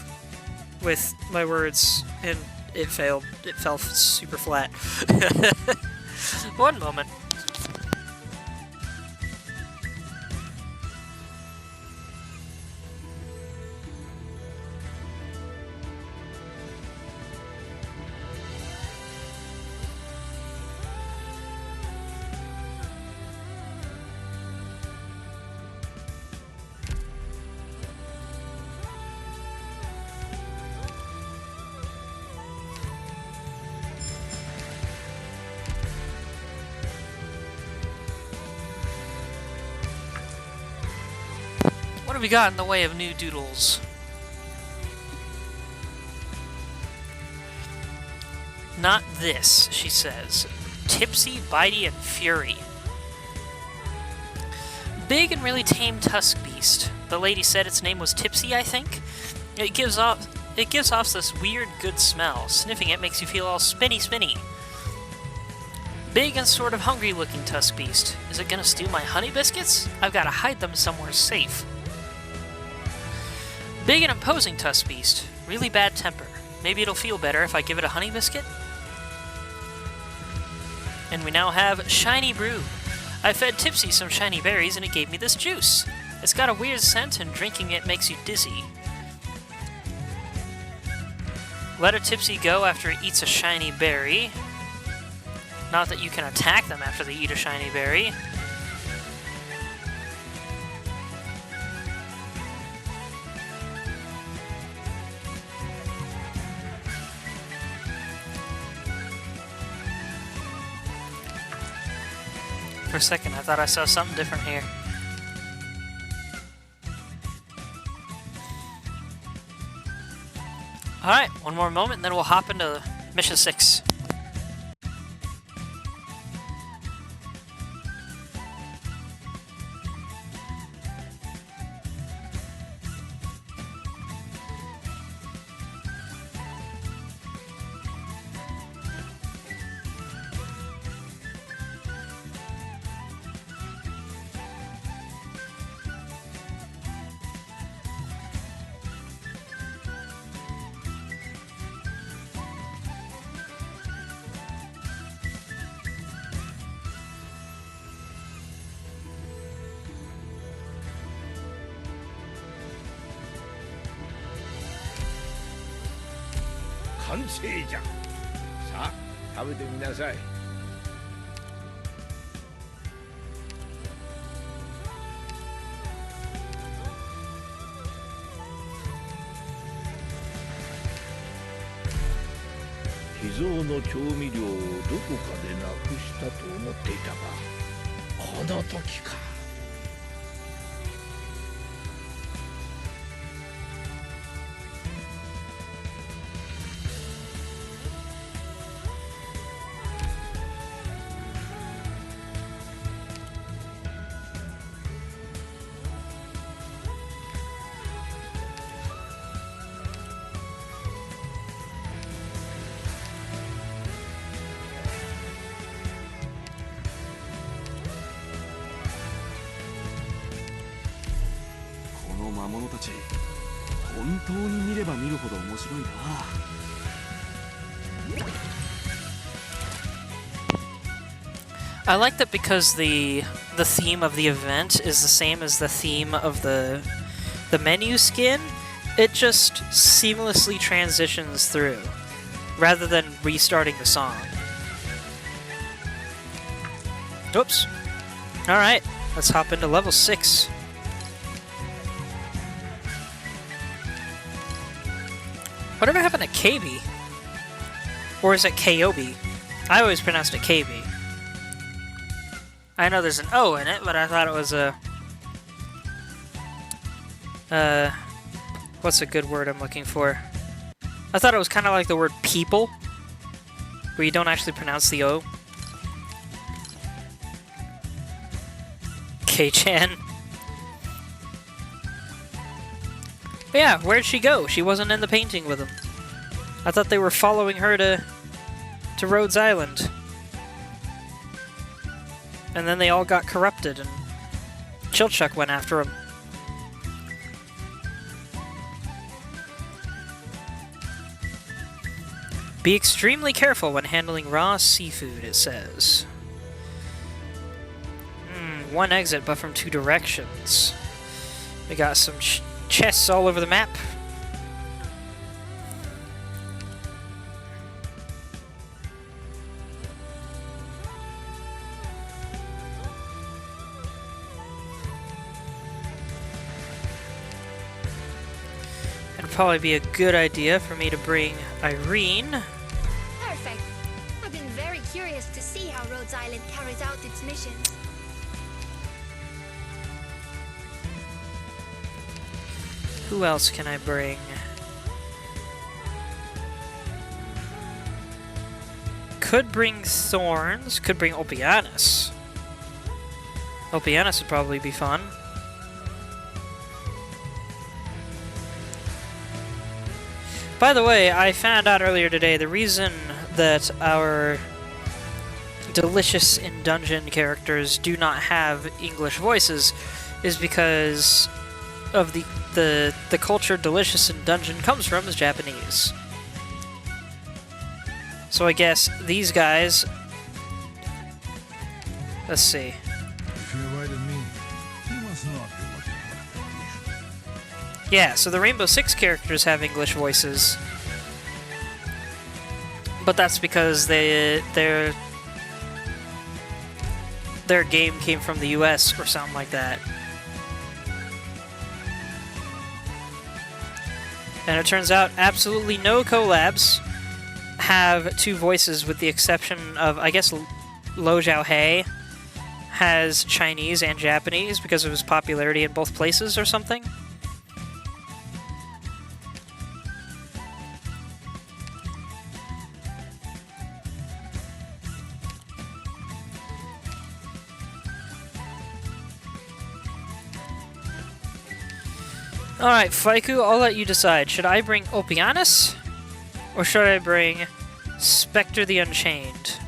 with my words, and it failed. It fell super flat. 1 moment. What have we got in the way of new doodles? Not this, she says. Tipsy, bitey, and fury. Big and really tame tusk beast. The lady said its name was Tipsy, I think. It gives off this weird good smell. Sniffing it makes you feel all spinny. Big and sort of hungry looking tusk beast. Is it gonna steal my honey biscuits? I've gotta hide them somewhere safe. Big and imposing tusk beast. Really bad temper. Maybe it'll feel better if I give it a honey biscuit? And we now have Shiny Brew. I fed Tipsy some shiny berries and it gave me this juice. It's got a weird scent and drinking it makes you dizzy. Let a Tipsy go after it eats a shiny berry. Not that you can attack them after they eat a shiny berry. For a second, I thought I saw something different here. Alright, one more moment and then we'll hop into Mission 6.完成じゃ。さあ食べてみなさい。秘蔵の調味料をどこかでなくしたと思っていたが、この時か。この魔物たち、本当に見れば見るほど面白いな。I like that because the theme of the event is the same as the theme of the menu skin. It just seamlessly transitions through, rather than restarting the song. Oops. Alright, let's hop into level 6. Whatever happened to KB? Or is it Kob? I always pronounced it KB. I know there's an O in it, but I thought it was a... what's a good word I'm looking for? I thought it was kind of like the word people, where you don't actually pronounce the O. K-chan. But yeah, where'd she go? She wasn't in the painting with them. I thought they were following her to Rhodes Island. And then they all got corrupted, and Chilchuck went after him. Be extremely careful when handling raw seafood, it says. One exit, but from 2 directions. We got some chests all over the map. It'd probably be a good idea for me to bring Irene. Perfect. I've been very curious to see how Rhodes Island carries out its missions. Who else can I bring? Could bring Thorns, could bring Opianus. Opianus would probably be fun. By the way, I found out earlier today the reason that our delicious in-dungeon characters do not have English voices is because of the culture Delicious in Dungeon comes from is Japanese. So I guess these guys... Let's see. If you invited me, you must not be looking for English. Yeah, so the Rainbow Six characters have English voices. But that's because their game came from the US or something like that. And it turns out absolutely no collabs have two voices, with the exception of, I guess, Lo Xiaohei has Chinese and Japanese because of his popularity in both places or something. Alright, Faiku, I'll let you decide. Should I bring Opianus? Or should I bring Spectre the Unchained?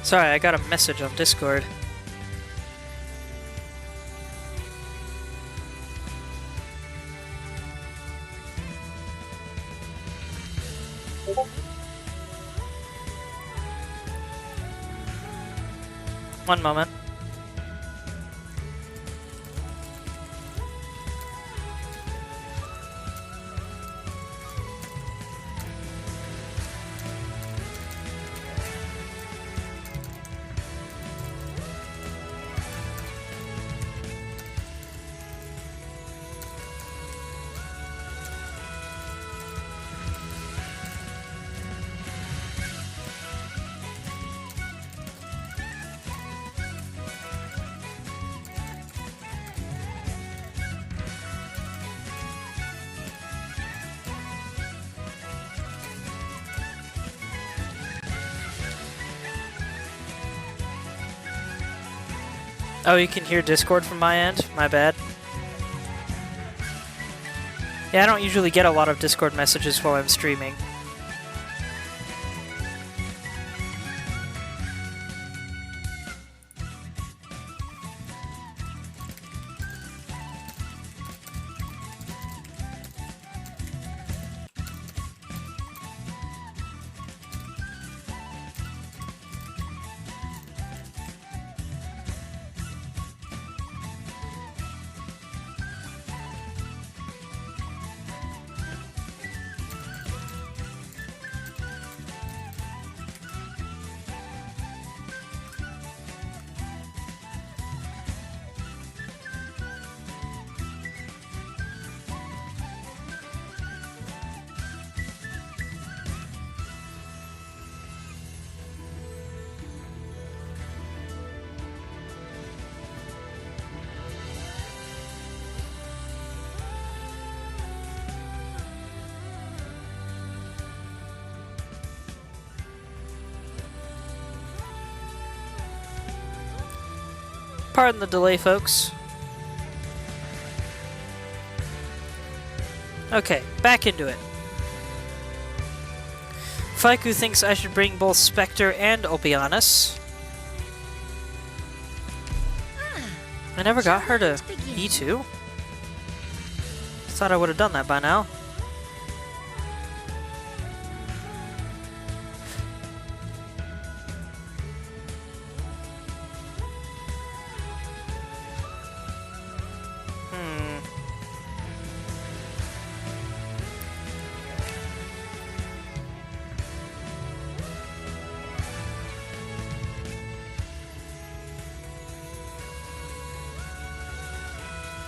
Sorry, I got a message on Discord. One moment. Oh, you can hear Discord from my end? My bad. Yeah, I don't usually get a lot of Discord messages while I'm streaming. Pardon the delay, folks. Okay, back into it. Faiku thinks I should bring both Spectre and Opianus. I never got her to E2. Thought I would have done that by now.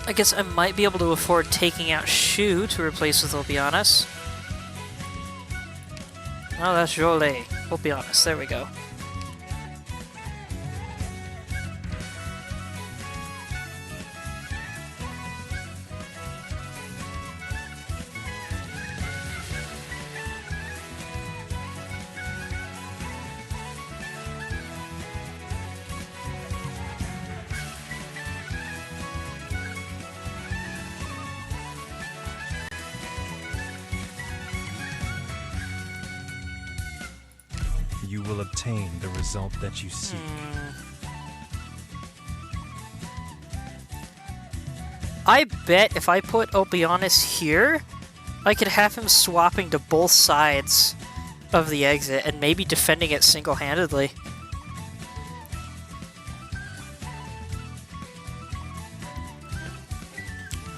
I guess I might be able to afford taking out Shu to replace with Opianus. Oh, that's Jolie. We'll be honest. There we go. You will obtain the result that you seek. I bet if I put Opionis here, I could have him swapping to both sides of the exit and maybe defending it single-handedly.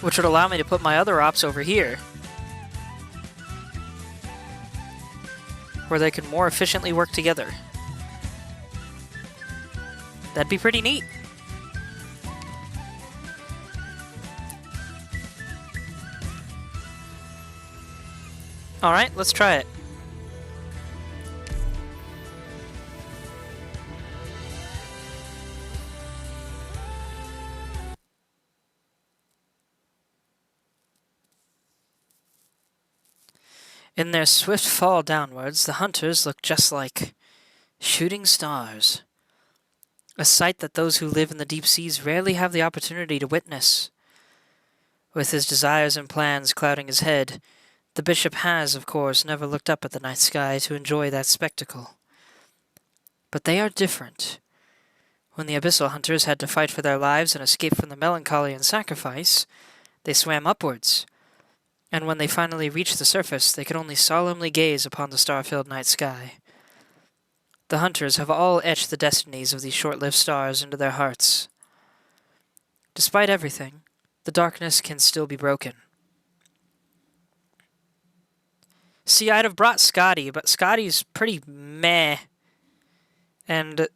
Which would allow me to put my other ops over here, where they can more efficiently work together. That'd be pretty neat. Alright, let's try it. In their swift fall downwards, the hunters look just like shooting stars. A sight that those who live in the deep seas rarely have the opportunity to witness. With his desires and plans clouding his head, the bishop has, of course, never looked up at the night sky to enjoy that spectacle. But they are different. When the abyssal hunters had to fight for their lives and escape from the melancholy and sacrifice, they swam upwards, and when they finally reached the surface, they could only solemnly gaze upon the star-filled night sky. The hunters have all etched the destinies of these short-lived stars into their hearts. Despite everything, the darkness can still be broken. See, I'd have brought Scotty, but Scotty's pretty meh. And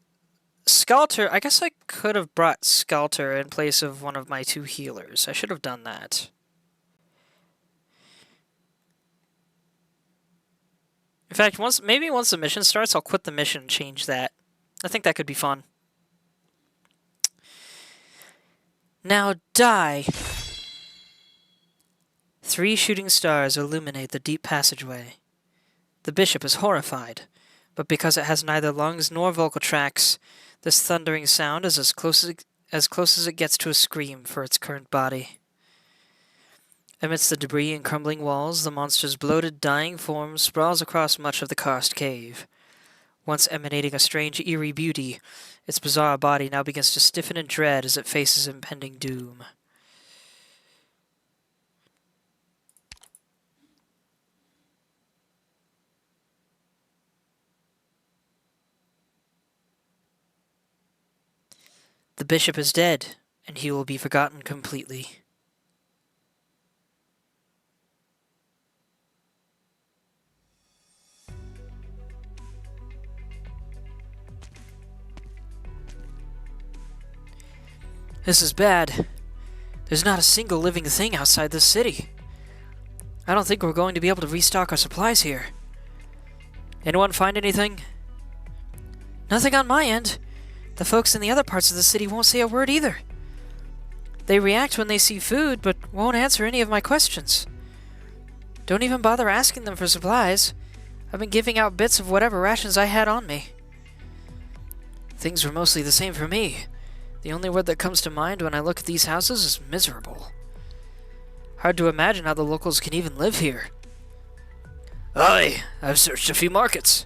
Skelter, I guess I could have brought Skelter in place of one of my two healers. I should have done that. In fact, maybe once the mission starts, I'll quit the mission and change that. I think that could be fun. Now die! 3 shooting stars illuminate the deep passageway. The bishop is horrified, but because it has neither lungs nor vocal tracts, this thundering sound is as close as it gets to a scream for its current body. Amidst the debris and crumbling walls, the monster's bloated, dying form sprawls across much of the karst cave. Once emanating a strange, eerie beauty, its bizarre body now begins to stiffen in dread as it faces impending doom. The bishop is dead, and he will be forgotten completely. This is bad. There's not a single living thing outside this city. I don't think we're going to be able to restock our supplies here. Anyone find anything? Nothing on my end. The folks in the other parts of the city won't say a word either. They react when they see food, but won't answer any of my questions. Don't even bother asking them for supplies. I've been giving out bits of whatever rations I had on me. Things were mostly the same for me. The only word that comes to mind when I look at these houses is miserable. Hard to imagine how the locals can even live here. Aye, I've searched a few markets.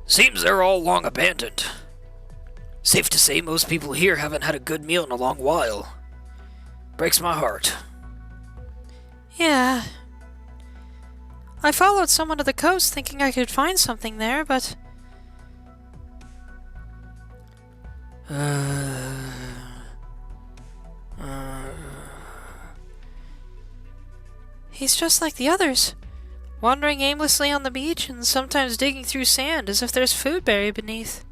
Seems they're all long abandoned. Safe to say most people here haven't had a good meal in a long while. Breaks my heart. Yeah. I followed someone to the coast thinking I could find something there, but... He's just like the others, wandering aimlessly on the beach and sometimes digging through sand as if there's food buried beneath.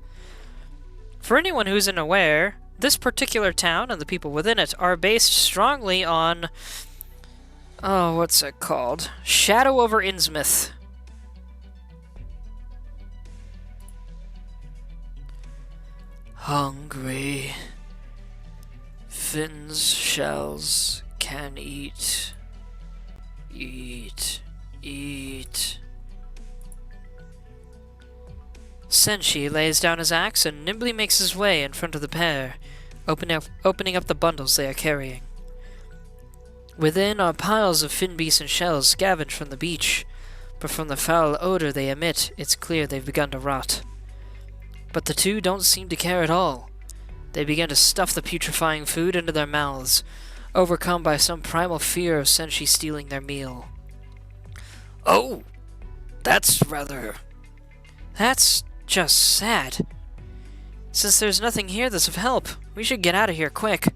For anyone who's unaware, this particular town and the people within it are based strongly on... oh, what's it called? Shadow over Innsmouth. Hungry. Fins, shells, can eat. Eat. Eat. Senshi lays down his axe and nimbly makes his way in front of the pair, opening up the bundles they are carrying. Within are piles of fin beasts and shells scavenged from the beach, but from the foul odor they emit, it's clear they've begun to rot. But the two don't seem to care at all. They begin to stuff the putrefying food into their mouths, overcome by some primal fear of Senshi stealing their meal. Oh, that's rather... That's just sad. Since there's nothing here that's of help, we should get out of here quick.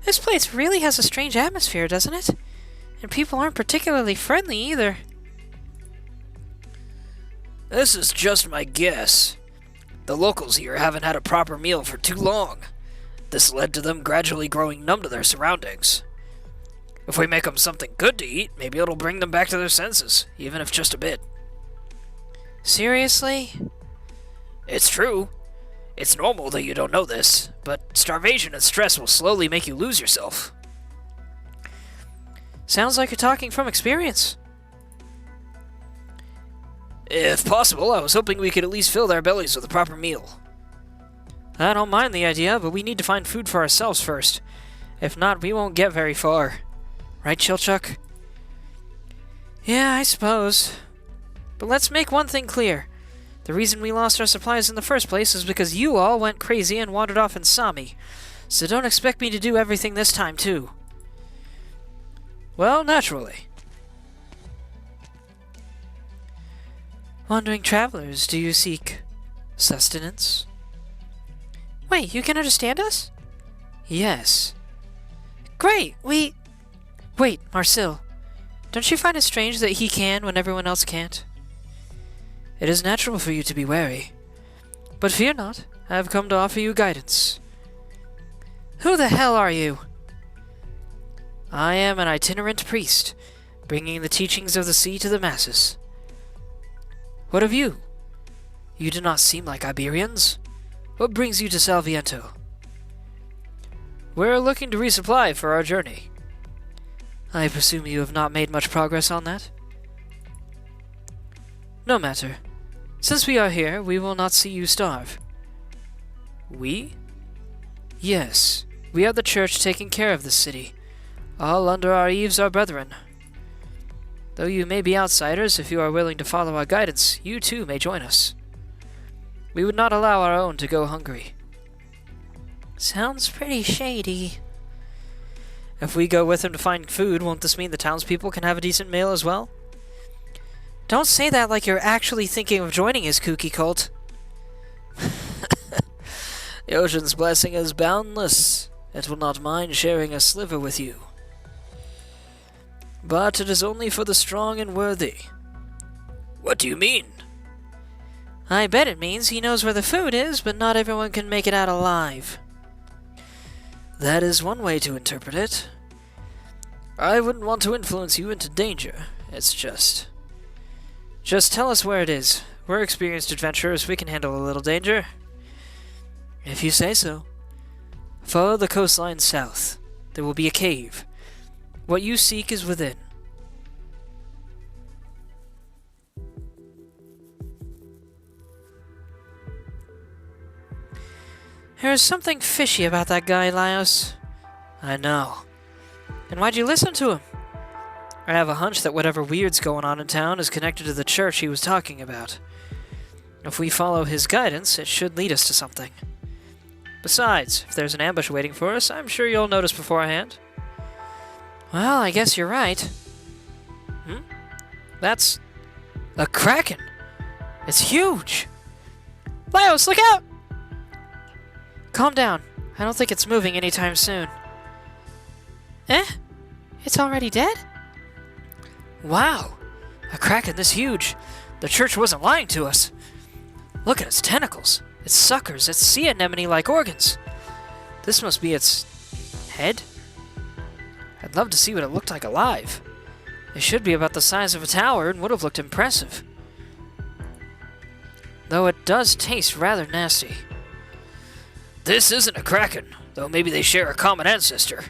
This place really has a strange atmosphere, doesn't it? And people aren't particularly friendly either. This is just my guess. The locals here haven't had a proper meal for too long. This led to them gradually growing numb to their surroundings. If we make them something good to eat, maybe it'll bring them back to their senses, even if just a bit. Seriously? It's true. It's normal that you don't know this, but starvation and stress will slowly make you lose yourself. Sounds like you're talking from experience. If possible, I was hoping we could at least fill their bellies with a proper meal. I don't mind the idea, but we need to find food for ourselves first. If not, we won't get very far. Right, Chilchuck? Yeah, I suppose. But let's make one thing clear. The reason we lost our supplies in the first place is because you all went crazy and wandered off and saw me. So don't expect me to do everything this time, too. Well, naturally. Wandering travelers, do you seek sustenance? Wait, you can understand us? Yes. Great, Wait, Marcel. Don't you find it strange that he can when everyone else can't? It is natural for you to be wary. But fear not, I have come to offer you guidance. Who the hell are you? I am an itinerant priest, bringing the teachings of the sea to the masses. What of you? You do not seem like Iberians. What brings you to Salviento? We're looking to resupply for our journey. I presume you have not made much progress on that? No matter. Since we are here, we will not see you starve. We? Yes, we are the church taking care of this city. All under our eaves are brethren. Though you may be outsiders, if you are willing to follow our guidance, you too may join us. We would not allow our own to go hungry. Sounds pretty shady. If we go with him to find food, won't this mean the townspeople can have a decent meal as well? Don't say that like you're actually thinking of joining his kooky cult. The ocean's blessing is boundless. It will not mind sharing a sliver with you. But it is only for the strong and worthy. What do you mean? I bet it means he knows where the food is, but not everyone can make it out alive. That is one way to interpret it. I wouldn't want to influence you into danger. It's just tell us where it is. We're experienced adventurers. We can handle a little danger. If you say so. Follow the coastline south. There will be a cave. What you seek is within. There's something fishy about that guy, Laios. I know. And why'd you listen to him? I have a hunch that whatever weird's going on in town is connected to the church he was talking about. If we follow his guidance, it should lead us to something. Besides, if there's an ambush waiting for us, I'm sure you'll notice beforehand. Well, I guess you're right. That's a kraken. It's huge. Laios, look out! Calm down. I don't think it's moving anytime soon. Eh? It's already dead? Wow! A kraken this huge. The church wasn't lying to us. Look at its tentacles, its suckers, its sea anemone like organs. This must be its head? I'd love to see what it looked like alive. It should be about the size of a tower and would have looked impressive. Though it does taste rather nasty. This isn't a kraken, though maybe they share a common ancestor.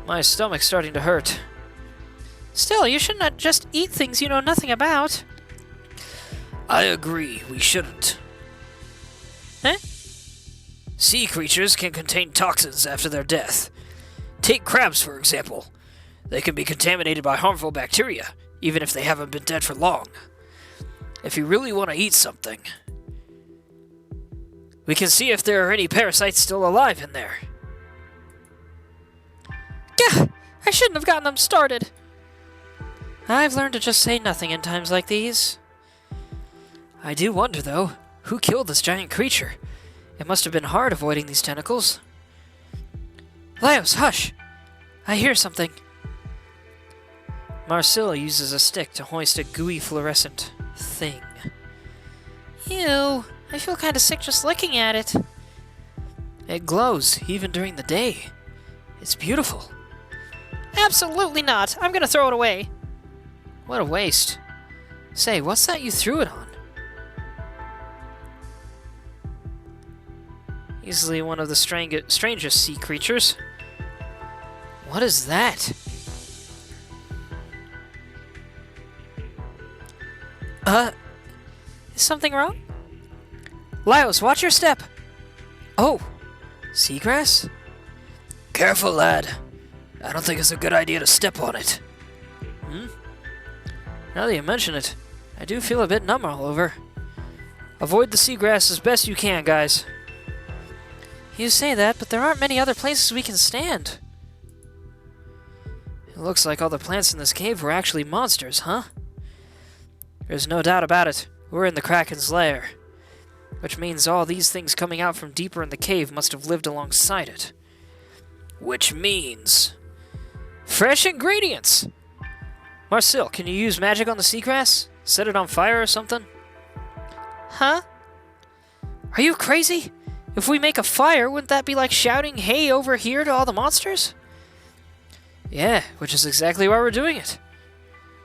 My stomach's starting to hurt. Still, you shouldn't just eat things you know nothing about. I agree, we shouldn't. Eh? Sea creatures can contain toxins after their death. Take crabs, for example. They can be contaminated by harmful bacteria, even if they haven't been dead for long. If you really want to eat something, we can see if there are any parasites still alive in there. Gah! I shouldn't have gotten them started. I've learned to just say nothing in times like these. I do wonder, though, who killed this giant creature? It must have been hard avoiding these tentacles. Laios, hush! I hear something. Marcel uses a stick to hoist a gooey fluorescent thing. Ew, I feel kinda sick just looking at it. It glows, even during the day. It's beautiful. Absolutely not! I'm gonna throw it away. What a waste. Say, what's that you threw it on? Easily one of the strangest sea creatures. What is that? Is something wrong? Laios, watch your step! Oh, seagrass? Careful, lad. I don't think it's a good idea to step on it. Now that you mention it, I do feel a bit numb all over. Avoid the seagrass as best you can, guys. You say that, but there aren't many other places we can stand. It looks like all the plants in this cave were actually monsters, huh? There's no doubt about it. We're in the Kraken's lair. Which means all these things coming out from deeper in the cave must have lived alongside it. Which means... fresh ingredients! Marcel, can you use magic on the seagrass? Set it on fire or something? Huh? Are you crazy? If we make a fire, wouldn't that be like shouting, "Hey, over here," to all the monsters? Yeah, which is exactly why we're doing it.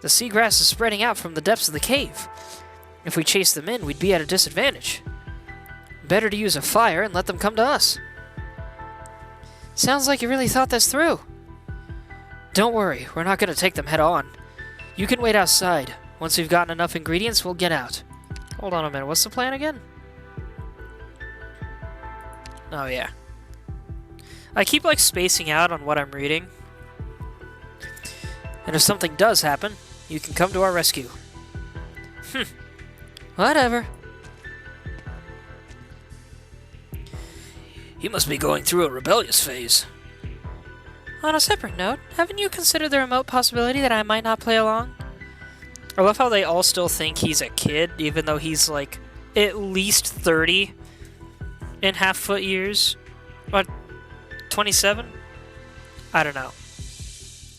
The seagrass is spreading out from the depths of the cave. If we chase them in, we'd be at a disadvantage. Better to use a fire and let them come to us. Sounds like you really thought this through. Don't worry, we're not going to take them head on. You can wait outside. Once we've gotten enough ingredients, we'll get out. Hold on a minute, what's the plan again? Oh, yeah. I keep, like, spacing out on what I'm reading. And if something does happen, you can come to our rescue. Whatever. He must be going through a rebellious phase. On a separate note, haven't you considered the remote possibility that I might not play along? I love how they all still think he's a kid, even though he's, like, at least 30 in half-foot years. What, 27? I don't know.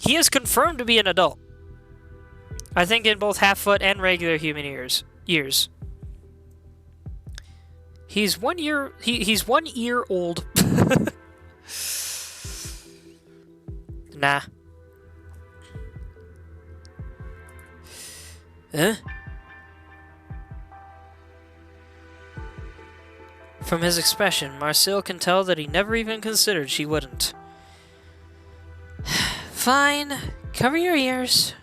He is confirmed to be an adult. I think in both half-foot and regular human years. He's 1 year... He's 1 year old. Nah. Huh? From his expression, Marcel can tell that he never even considered she wouldn't. Fine. Cover your ears.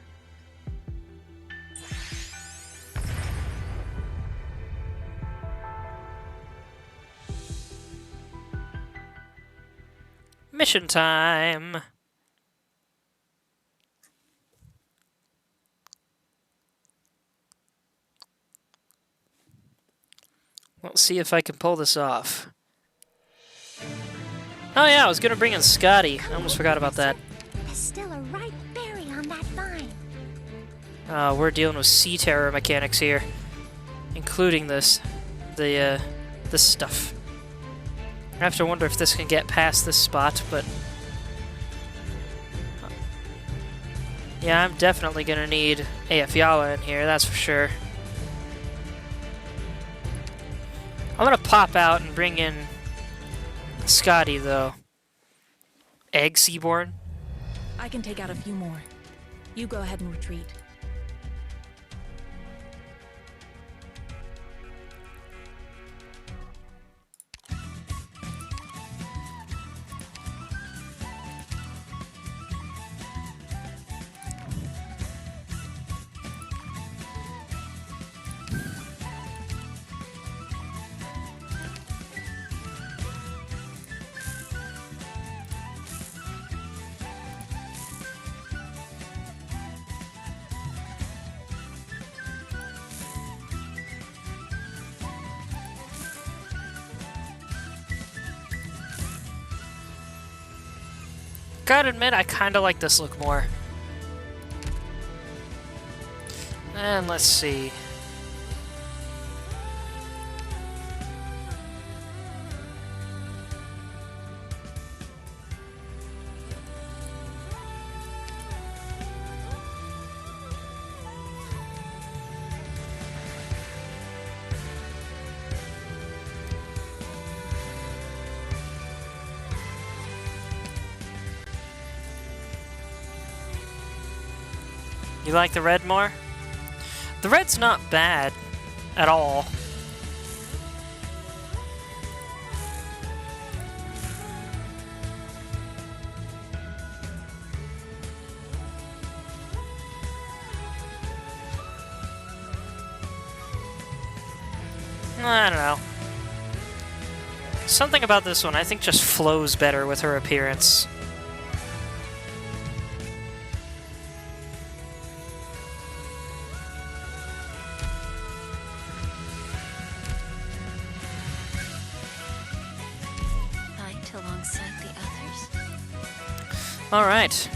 Mission time! Let's see if I can pull this off. Oh yeah, I was gonna bring in Scotty. I almost forgot about that. There's still a ripe berry on that vine. We're dealing with sea terror mechanics here. Including this. This stuff. I have to wonder if this can get past this spot, but... yeah, I'm definitely gonna need AF Yala in here, that's for sure. I'm gonna pop out and bring in Scotty, though. Egg Seaborn? I can take out a few more. You go ahead and retreat. Gotta admit, I kinda like this look more. And let's see. You like the red more? The red's not bad at all. I don't know. Something about this one I think just flows better with her appearance. Alongside the others. Alright.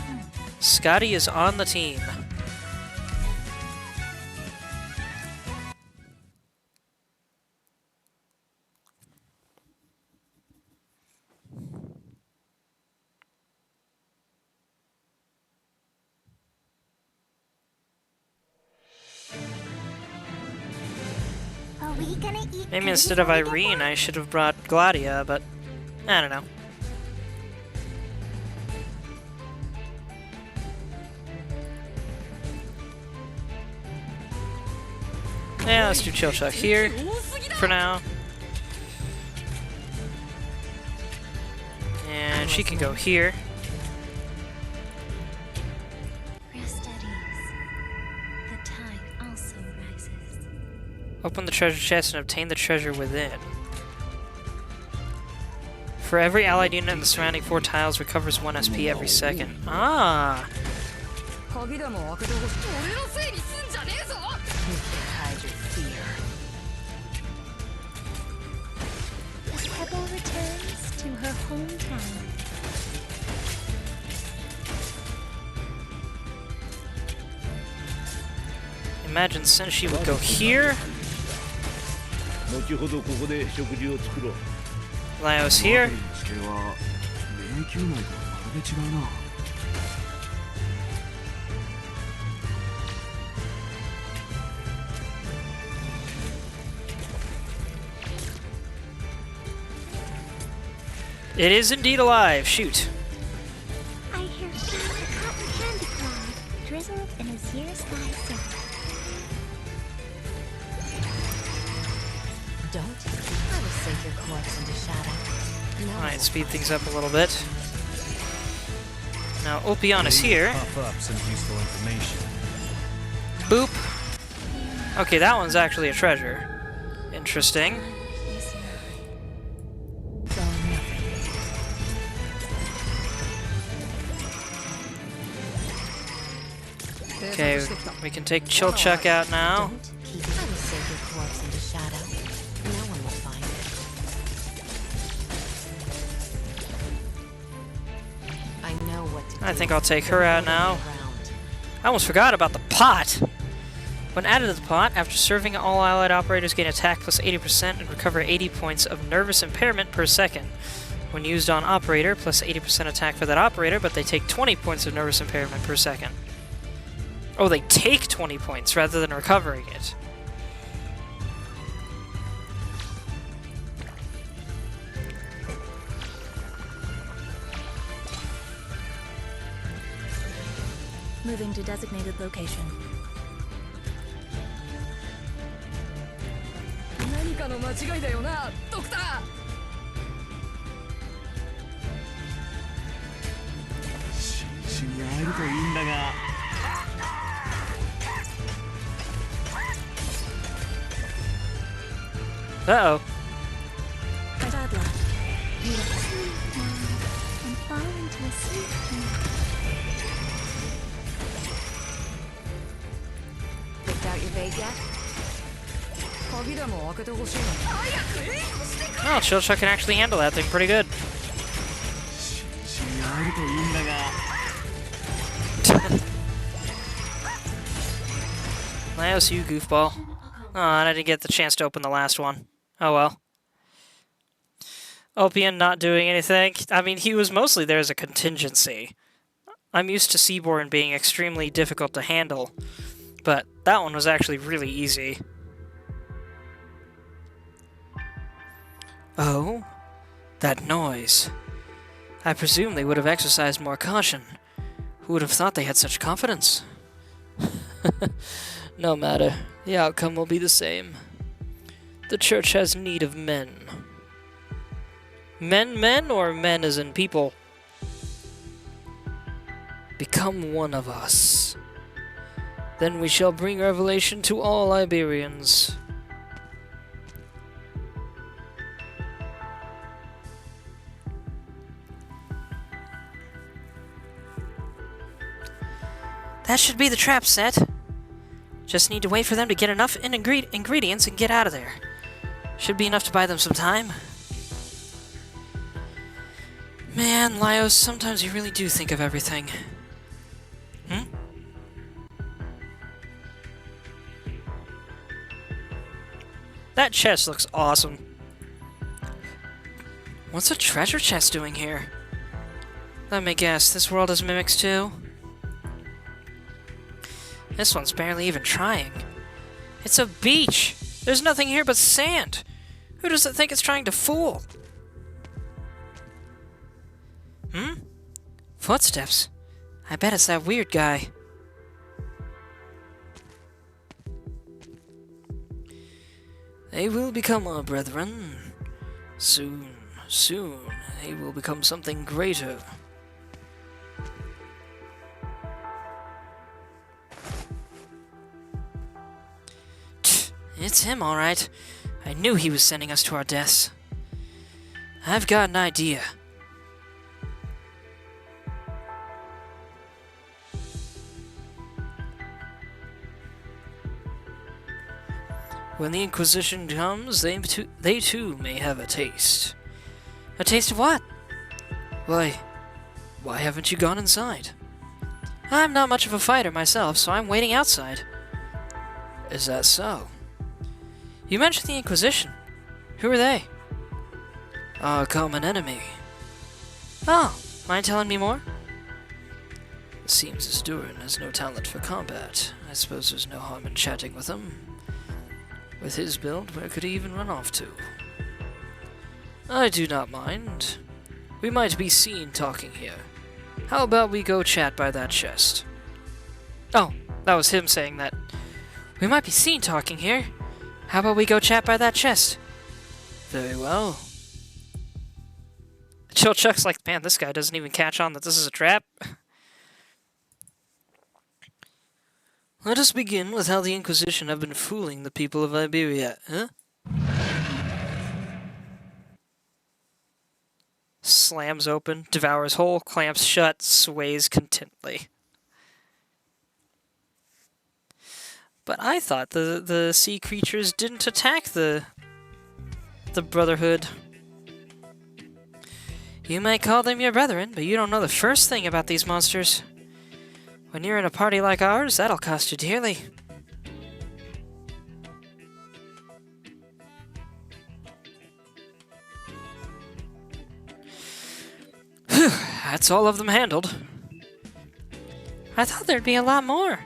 Scotty is on the team. Are we gonna eat Maybe instead of Irene, I should have brought Gladia, but I don't know. Yeah, let's do Chill Chuck here for now. And she can go here. Rest at ease. The tide also rises. Open the treasure chest and obtain the treasure within. For every allied unit in the surrounding 4 tiles recovers 1 SP every second. Ah! Hide your fear. The pebble returns to her hometown. Imagine Senshi would go here. 後ほどここで食事を作ろう。 Lio's here. 地形は迷宮内とはまるで違うな。 It is indeed alive. Shoot. I hear a cotton candy cloud drizzle in a zero sky sky. Don't. I will sink your corpse into shadow. No Alright, one speed will things find up a little bit. Now, Opion is here. Pop up some useful information. Boop. Okay, that one's actually a treasure. Interesting. is mine. Go nothing. Okay, we can take Chill Chuck out now. Don't keep. I will sink your corpse into shadow. No one will find it. I know what to do. I think I'll take her out now. Around. I almost forgot about the pot! When added to the pot, after serving, all allied operators gain attack plus 80% and recover 80 points of nervous impairment per second. When used on operator, plus 80% attack for that operator, but they take 20 points of nervous impairment per second. Oh, they take 20 points rather than recovering it. Moving to designated location. 何かの間違いだよな、ドクター。新種に会えるといいんだが。 Uh-oh. Kadabla. And fall into a sweet dream. Picked out your bait yet? 鍵でも開けてほしいの。早く援護してくれ。 Oh, Chill Chuck can actually handle that thing pretty good. 新種に会えるといいんだが。Laios, you goofball. Oh, and I didn't get the chance to open the last one. Oh well. Opian not doing anything. I mean, he was mostly there as a contingency. I'm used to Seaborn being extremely difficult to handle, but that one was actually really easy. Oh? That noise. I presume they would have exercised more caution. Who would have thought they had such confidence? No matter. The outcome will be the same. The church has need of men. Men, or men as in people? Become one of us. Then we shall bring revelation to all Iberians. That should be the trap set. Just need to wait for them to get enough ingredients and get out of there. Should be enough to buy them some time. Man, Laios, sometimes you really do think of everything. Hmm? That chest looks awesome. What's a treasure chest doing here? Let me guess, this world has mimics too? This one's barely even trying. It's a beach! There's nothing here but sand! Who does it think it's trying to fool? Hmm? Footsteps. I bet it's that weird guy. They will become our brethren. Soon, they will become something greater. It's him, all right. I knew he was sending us to our deaths. I've got an idea. When the Inquisition comes, they too may have a taste. A taste of what? Why haven't you gone inside? I'm not much of a fighter myself, so I'm waiting outside. Is that so? You mentioned the Inquisition. Who are they? Our common enemy. Oh, mind telling me more? It seems as Durin has no talent for combat. I suppose there's no harm in chatting with him. With his build, where could he even run off to? I do not mind. We might be seen talking here. How about we go chat by that chest? Oh, that was him saying that. We might be seen talking here. How about we go chat by that chest? Very well. Chill Chuck's like, man, this guy doesn't even catch on that this is a trap. Let us begin with how the Inquisition have been fooling the people of Iberia, huh? Slams open, devours whole, clamps shut, sways contently. But I thought the sea creatures didn't attack the Brotherhood. You might call them your brethren, but you don't know the first thing about these monsters. When you're in a party like ours, that'll cost you dearly. Whew, that's all of them handled. I thought there'd be a lot more.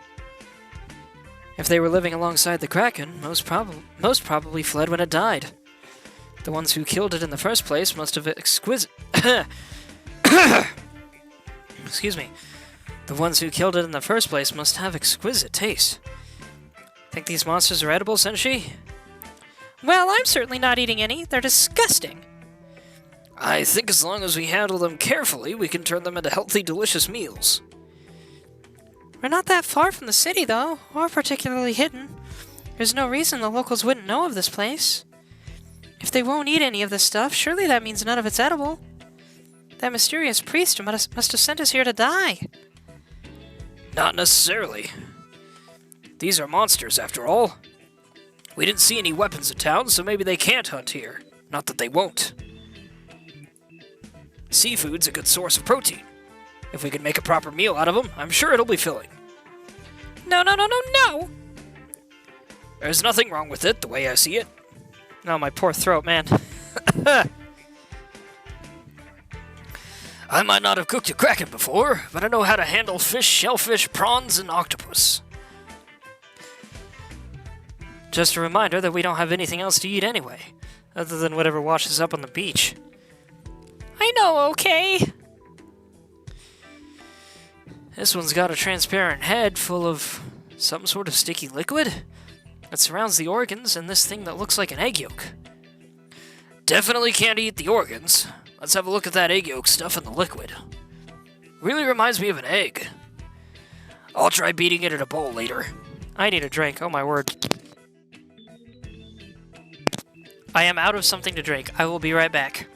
If they were living alongside the Kraken, most probably fled when it died. The ones who killed it in the first place must have Excuse me. The ones who killed it in the first place must have exquisite taste. Think these monsters are edible, Senshi? Well, I'm certainly not eating any. They're disgusting. I think as long as we handle them carefully, we can turn them into healthy, delicious meals. We're not that far from the city, though, or particularly hidden. There's no reason the locals wouldn't know of this place. If they won't eat any of this stuff, surely that means none of it's edible. That mysterious priest must have sent us here to die. Not necessarily. These are monsters, after all. We didn't see any weapons in town, so maybe they can't hunt here. Not that they won't. Seafood's a good source of protein. If we can make a proper meal out of them, I'm sure it'll be filling. No, no, no, no, no! There's nothing wrong with it, the way I see it. No, my poor throat, man. I might not have cooked a kraken before, but I know how to handle fish, shellfish, prawns, and octopus. Just a reminder that we don't have anything else to eat anyway, other than whatever washes up on the beach. I know, okay? This one's got a transparent head full of some sort of sticky liquid that surrounds the organs and this thing that looks like an egg yolk. Definitely can't eat the organs. Let's have a look at that egg yolk stuff in the liquid. Really reminds me of an egg. I'll try beating it in a bowl later. I need a drink, oh my word. I am out of something to drink. I will be right back.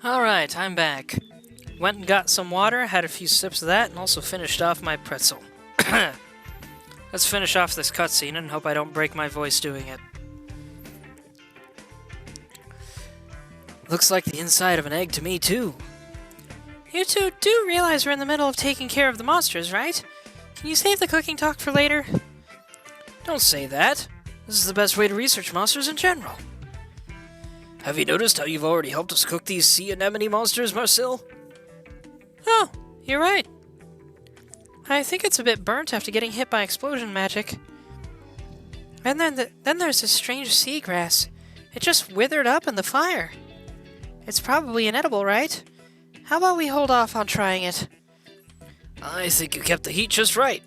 Alright, I'm back. Went and got some water, had a few sips of that, and also finished off my pretzel. Let's finish off this cutscene and hope I don't break my voice doing it. Looks like the inside of an egg to me, too. You two do realize we're in the middle of taking care of the monsters, right? Can you save the cooking talk for later? Don't say that. This is the best way to research monsters in general. Have you noticed how you've already helped us cook these sea anemone monsters, Marcel? Oh, you're right. I think it's a bit burnt after getting hit by explosion magic. And then there's this strange seagrass. It just withered up in the fire. It's probably inedible, right? How about we hold off on trying it? I think you kept the heat just right.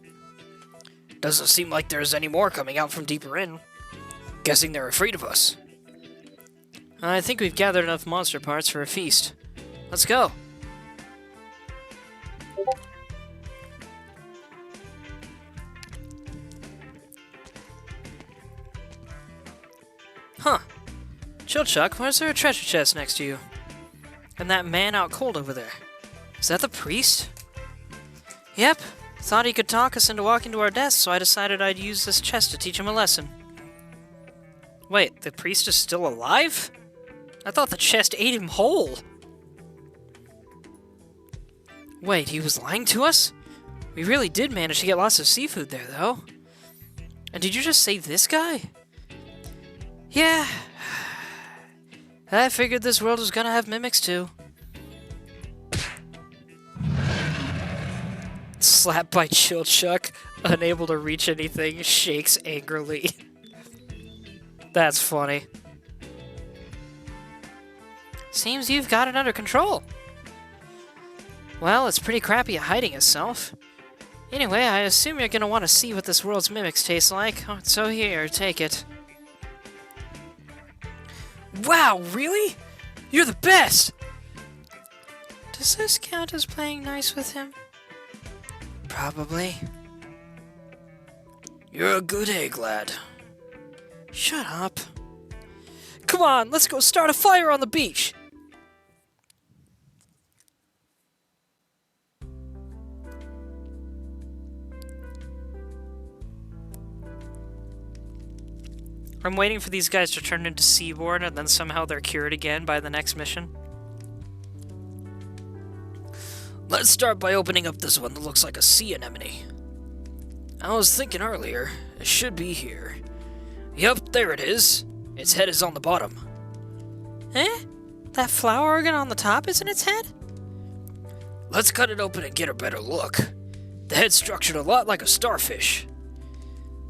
Doesn't seem like there's any more coming out from deeper in. Guessing they're afraid of us. I think we've gathered enough monster parts for a feast. Let's go. Huh. Chill, Chuck, why is there a treasure chest next to you? And that man out cold over there. Is that the priest? Yep. Thought he could talk us into walking to our deaths, so I decided I'd use this chest to teach him a lesson. Wait, the priest is still alive? I thought the chest ate him whole. Wait, he was lying to us? We really did manage to get lots of seafood there, though. And did you just say this guy? Yeah. I figured this world was gonna have mimics, too. Slapped by Chill Chuck, unable to reach anything, shakes angrily. That's funny. Seems you've got it under control. Well, it's pretty crappy at hiding itself. Anyway, I assume you're gonna want to see what this world's mimics taste like, so here, take it. Wow, really? You're the best! Does this count as playing nice with him? Probably. You're a good egg, lad. Shut up. Come on, let's go start a fire on the beach! I'm waiting for these guys to turn into Seaborn and then somehow they're cured again by the next mission. Let's start by opening up this one that looks like a sea anemone. I was thinking earlier, it should be here. Yup, there it is. Its head is on the bottom. Eh? That flower organ on the top isn't its head? Let's cut it open and get a better look. The head's structured a lot like a starfish.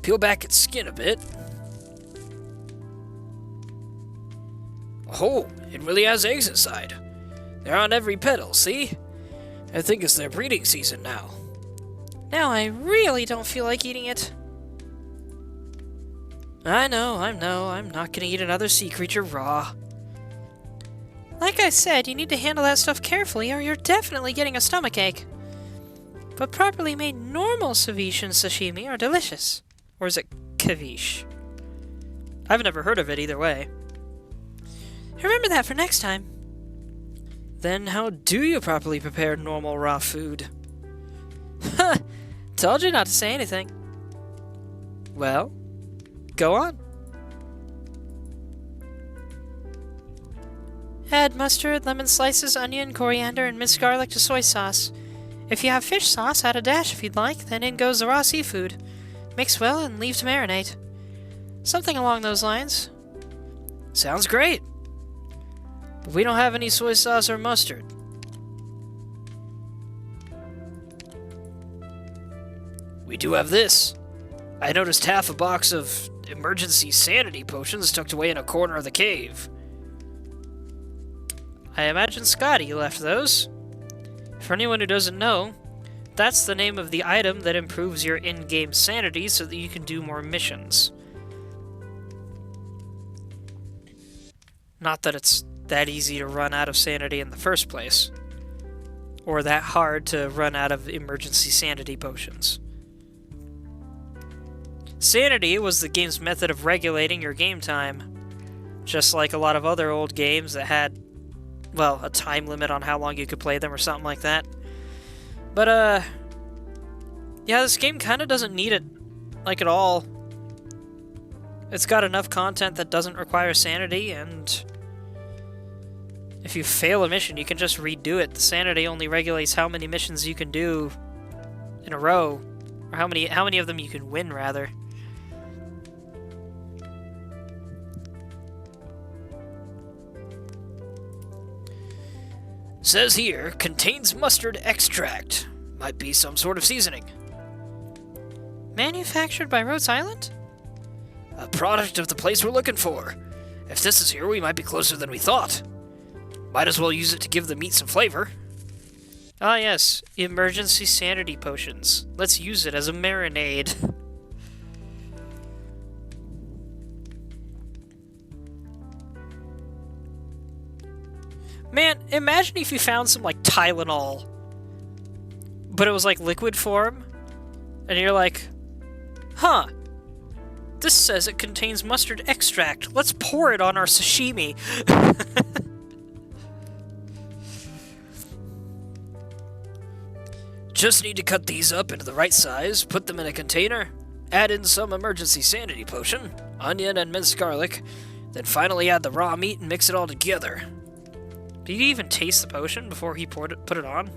Peel back its skin a bit. Oh, it really has eggs inside. They're on every petal, see? I think it's their breeding season now. Now I really don't feel like eating it. I know, I'm not gonna eat another sea creature raw. Like I said, you need to handle that stuff carefully or you're definitely getting a stomachache. But properly made normal ceviche and sashimi are delicious. Or is it caviche? I've never heard of it either way. Remember that for next time. Then how do you properly prepare normal raw food? Ha! Told you not to say anything. Well, go on. Add mustard, lemon slices, onion, coriander, and minced garlic to soy sauce. If you have fish sauce, add a dash if you'd like, then in goes the raw seafood. Mix well and leave to marinate. Something along those lines. Sounds great. But we don't have any soy sauce or mustard. We do have this. I noticed half a box of emergency sanity potions tucked away in a corner of the cave. I imagine Scotty left those. For anyone who doesn't know, that's the name of the item that improves your in-game sanity so that you can do more missions. Not that it's that easy to run out of sanity in the first place. Or that hard to run out of emergency sanity potions. Sanity was the game's method of regulating your game time. Just like a lot of other old games that had, well, a time limit on how long you could play them or something like that. But, yeah, this game kind of doesn't need it, like, at all. It's got enough content that doesn't require sanity, and if you fail a mission, you can just redo it. The sanity only regulates how many missions you can do in a row, or how many of them you can win, rather. Says here, contains mustard extract. Might be some sort of seasoning. Manufactured by Rhodes Island? A product of the place we're looking for. If this is here, we might be closer than we thought. Might as well use it to give the meat some flavor. Ah yes, emergency sanity potions. Let's use it as a marinade. Man, imagine if you found some, like, Tylenol, but it was, like, liquid form, and you're like, huh, this says it contains mustard extract. Let's pour it on our sashimi. Just need to cut these up into the right size, put them in a container, add in some emergency sanity potion, onion and minced garlic, then finally add the raw meat and mix it all together. Did you even taste the potion before he put it on?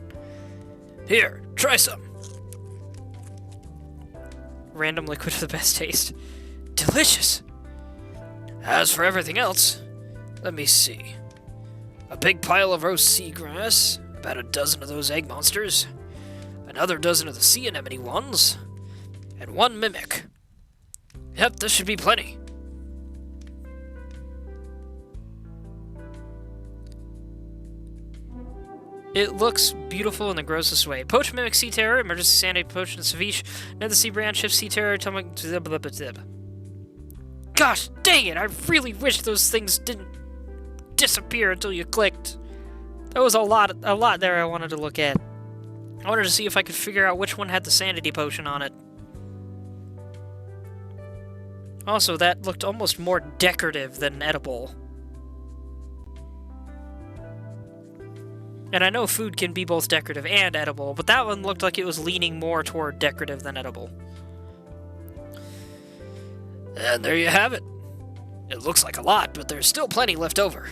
Here, try some. Random liquid for the best taste. Delicious! As for everything else, let me see. A big pile of roast seagrass, about a dozen of those egg monsters, another dozen of the sea anemone ones, and one mimic. Yep, this should be plenty. It looks beautiful in the grossest way. Poach Mimic Sea Terror, Emergency Sanity Potion Savish, Nether Sea Brand Shift Sea Terror, Atomic... Gosh dang it, I really wish those things didn't disappear until you clicked. There was a lot there I wanted to look at. I wanted to see if I could figure out which one had the sanity potion on it. Also, that looked almost more decorative than edible. And I know food can be both decorative and edible, but that one looked like it was leaning more toward decorative than edible. And there you have it. It looks like a lot, but there's still plenty left over.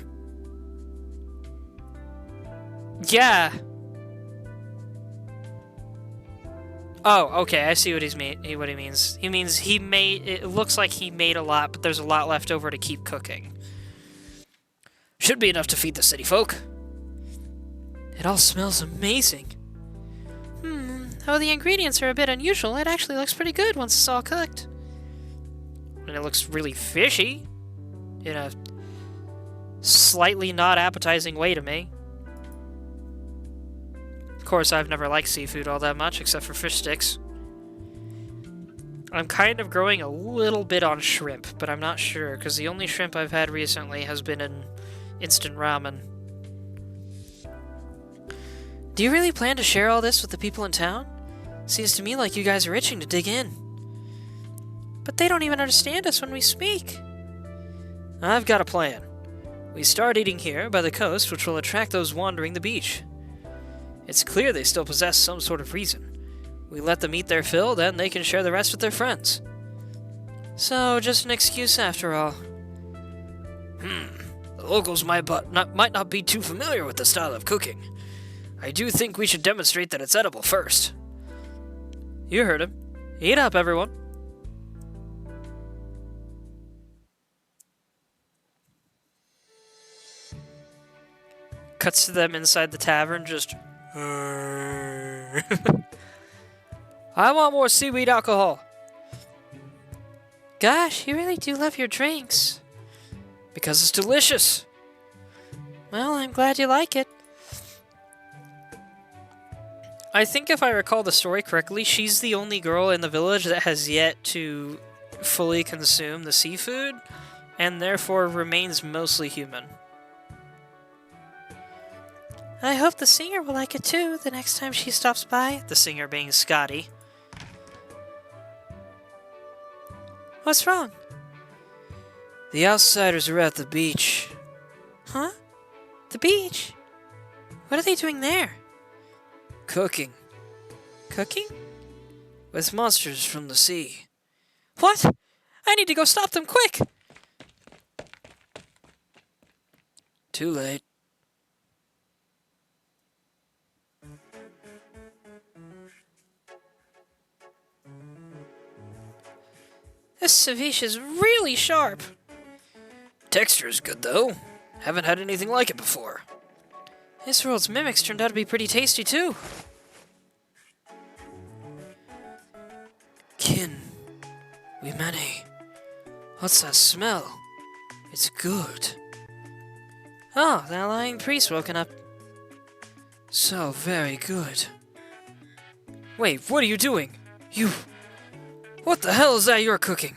Yeah. Oh, okay, I see what he means. He means it looks like he made a lot, but there's a lot left over to keep cooking. Should be enough to feed the city folk. It all smells amazing. Though the ingredients are a bit unusual, it actually looks pretty good once it's all cooked. And it looks really fishy in a slightly not appetizing way to me. Of course, I've never liked seafood all that much, except for fish sticks. I'm kind of growing a little bit on shrimp, but I'm not sure, because the only shrimp I've had recently has been in instant ramen. Do you really plan to share all this with the people in town? Seems to me like you guys are itching to dig in. But they don't even understand us when we speak. I've got a plan. We start eating here by the coast, which will attract those wandering the beach. It's clear they still possess some sort of reason. We let them eat their fill, then they can share the rest with their friends. So, just an excuse after all. The locals might not be too familiar with the style of cooking. I do think we should demonstrate that it's edible first. You heard him. Eat up, everyone. Cuts to them inside the tavern, just... I want more seaweed alcohol. Gosh, you really do love your drinks. Because it's delicious. Well, I'm glad you like it. I think if I recall the story correctly, she's the only girl in the village that has yet to fully consume the seafood, and therefore remains mostly human. I hope the singer will like it too the next time she stops by. The singer being Scotty. What's wrong? The outsiders are at the beach. Huh? The beach? What are they doing there? Cooking. Cooking? With monsters from the sea. What? I need to go stop them, quick! Too late. This ceviche is really sharp. Texture's good, though. Haven't had anything like it before. This world's mimics turned out to be pretty tasty, too. Kin. We many. What's that smell? It's good. Oh, that lying priest woken up. So very good. Wait, what are you doing? You... What the hell is that you're cooking?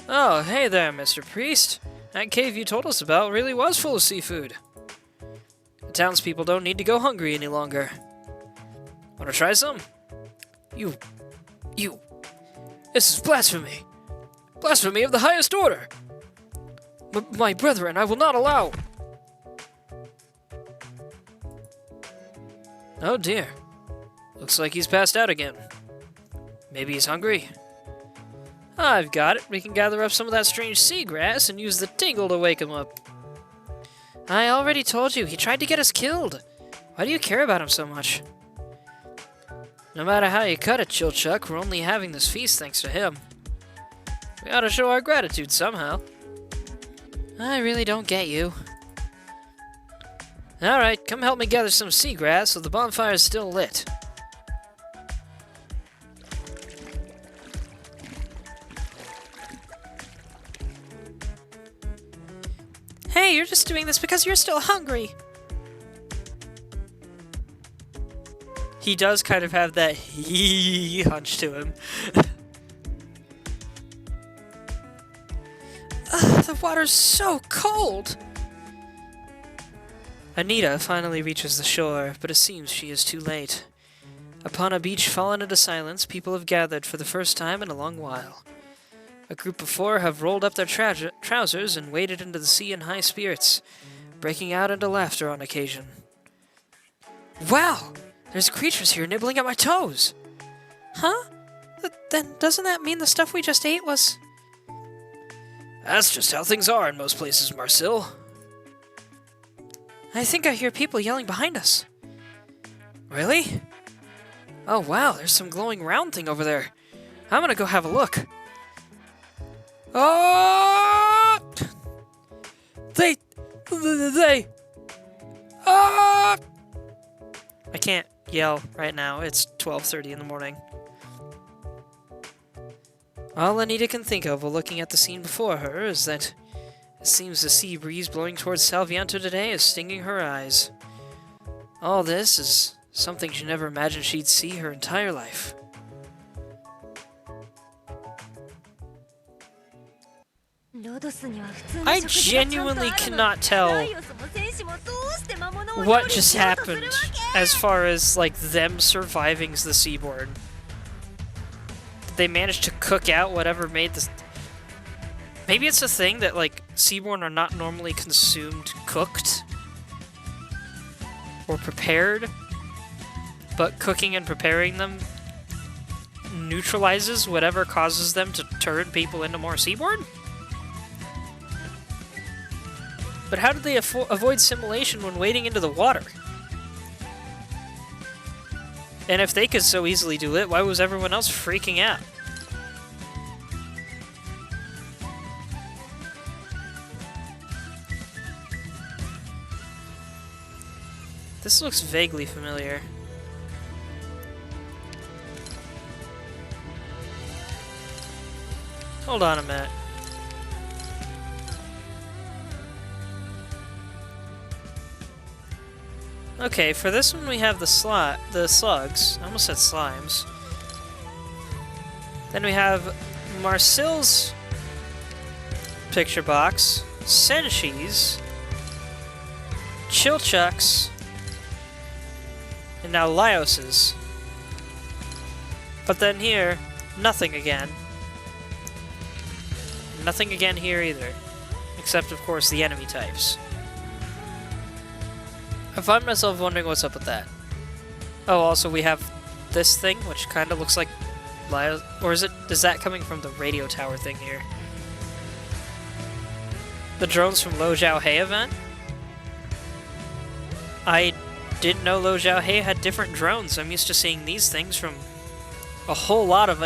Oh, hey there, Mr. Priest. That cave you told us about really was full of seafood. The townspeople don't need to go hungry any longer. Wanna try some? You... This is blasphemy! Blasphemy of the highest order! My brethren, I will not allow... Oh dear. Looks like he's passed out again. Maybe he's hungry. I've got it. We can gather up some of that strange seagrass and use the tingle to wake him up. I already told you, he tried to get us killed. Why do you care about him so much? No matter how you cut it, Chilchuck, we're only having this feast thanks to him. We ought to show our gratitude somehow. I really don't get you. Alright, come help me gather some seagrass so the bonfire is still lit. Hey, you're just doing this because you're still hungry. He does kind of have that hunch to him. Ugh, the water's so cold. Anita finally reaches the shore, but it seems she is too late. Upon a beach fallen into silence, people have gathered for the first time in a long while. A group of 4 have rolled up their trousers and waded into the sea in high spirits, breaking out into laughter on occasion. Wow! There's creatures here nibbling at my toes! Huh? Then doesn't that mean the stuff we just ate was... That's just how things are in most places, Marcel. I think I hear people yelling behind us. Really? Oh wow, there's some glowing round thing over there. I'm gonna go have a look. Oh! They... Ah! I can't yell right now. It's 12:30 in the morning. All Anita can think of while looking at the scene before her is that it seems the sea breeze blowing towards Salvianto today is stinging her eyes. All this is something she never imagined she'd see her entire life. I genuinely cannot tell what just happened as far as, like, them surviving the seaboard. Did they manage to cook out whatever made this... Maybe it's a thing that, like, seaborn are not normally consumed cooked or prepared, but cooking and preparing them neutralizes whatever causes them to turn people into more seaborn? But how did they avoid simulation when wading into the water? And if they could so easily do it, why was everyone else freaking out? This looks vaguely familiar. Hold on a minute. Okay, for this one we have the slugs. I almost said slimes. Then we have Marcil's picture box, Senshi's, Chilchuck's, and now Lyos's. But then here, nothing again. Nothing again here either. Except, of course, the enemy types. I find myself wondering what's up with that. Oh, also we have this thing, which kind of looks like Lyos... Or is that coming from the radio tower thing here? The drones from Lo Zhao He event? I didn't know Lo Zhao He had different drones. I'm used to seeing these things from a whole lot of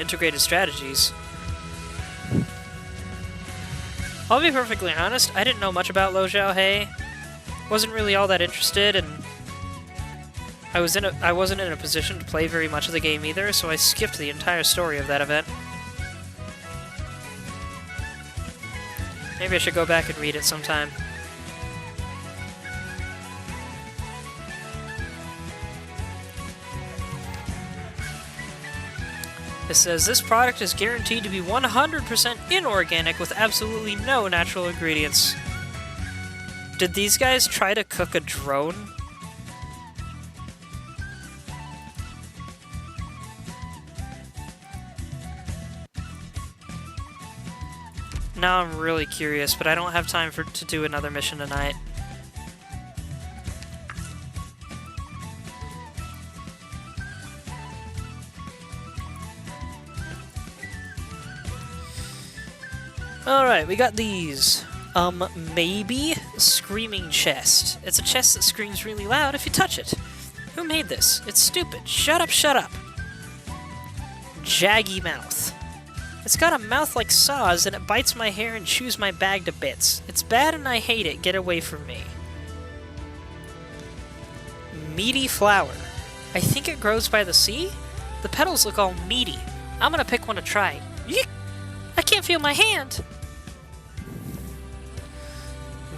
integrated strategies. I'll be perfectly honest, I didn't know much about Lo Zhao He wasn't really all that interested, and I wasn't in a position to play very much of the game either, so I skipped the entire story of that event. Maybe I should go back and read it sometime. It says, this product is guaranteed to be 100% inorganic with absolutely no natural ingredients. Did these guys try to cook a drone? Now I'm really curious, but I don't have time to do another mission tonight. Alright, we got these. Maybe Screaming Chest. It's a chest that screams really loud if you touch it. Who made this? It's stupid. Shut up, shut up. Jaggy Mouth. It's got a mouth like saws, and it bites my hair and chews my bag to bits. It's bad and I hate it. Get away from me. Meaty Flower. I think it grows by the sea? The petals look all meaty. I'm gonna pick one to try. Yeek! I can't feel my hand!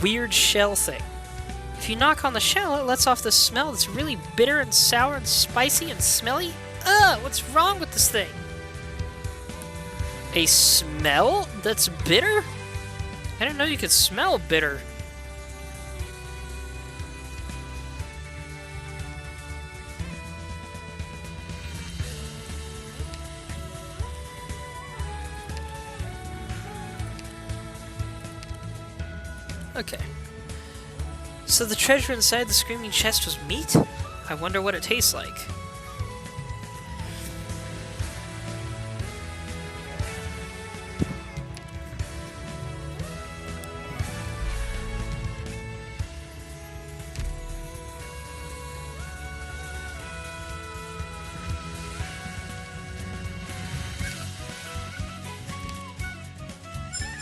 Weird shell thing. If you knock on the shell, it lets off this smell that's really bitter and sour and spicy and smelly. Ugh! What's wrong with this thing? A smell that's bitter? I didn't know you could smell bitter. Okay. So the treasure inside the screaming chest was meat? I wonder what it tastes like.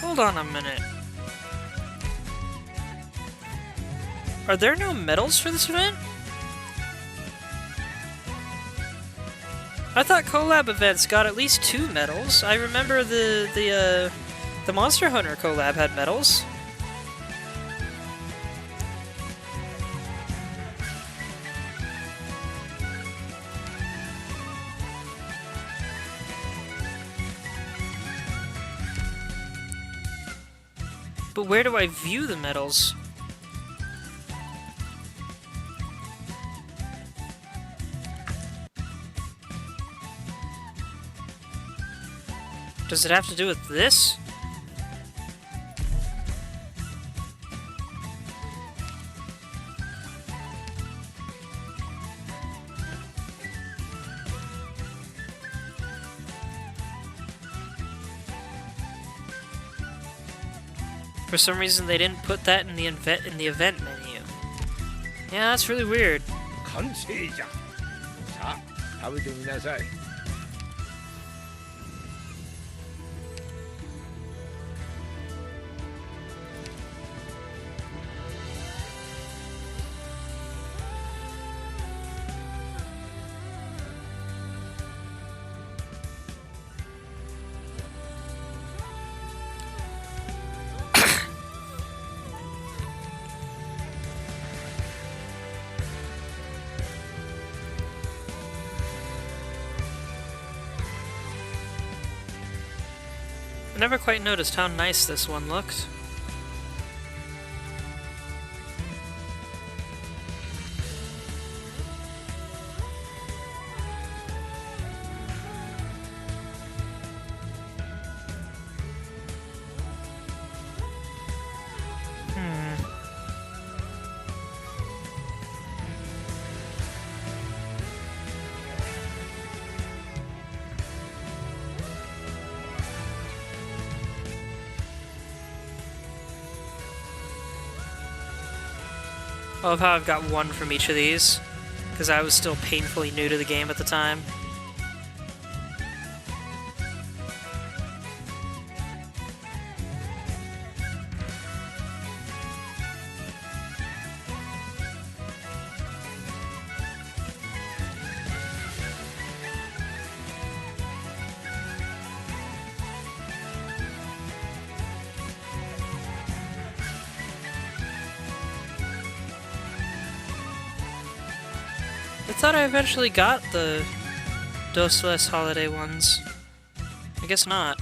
Hold on a minute. Are there no medals for this event? I thought collab events got at least 2 medals. I remember the Monster Hunter collab had medals. But where do I view the medals? Does it have to do with this? For some reason they didn't put that in the event menu. Yeah, that's really weird. 完成じゃ。さあ、食べてみなさい。I never quite noticed how nice this one looked. I love how I've got one from each of these, because I was still painfully new to the game at the time. I thought I eventually got the Dosles holiday ones. I guess not.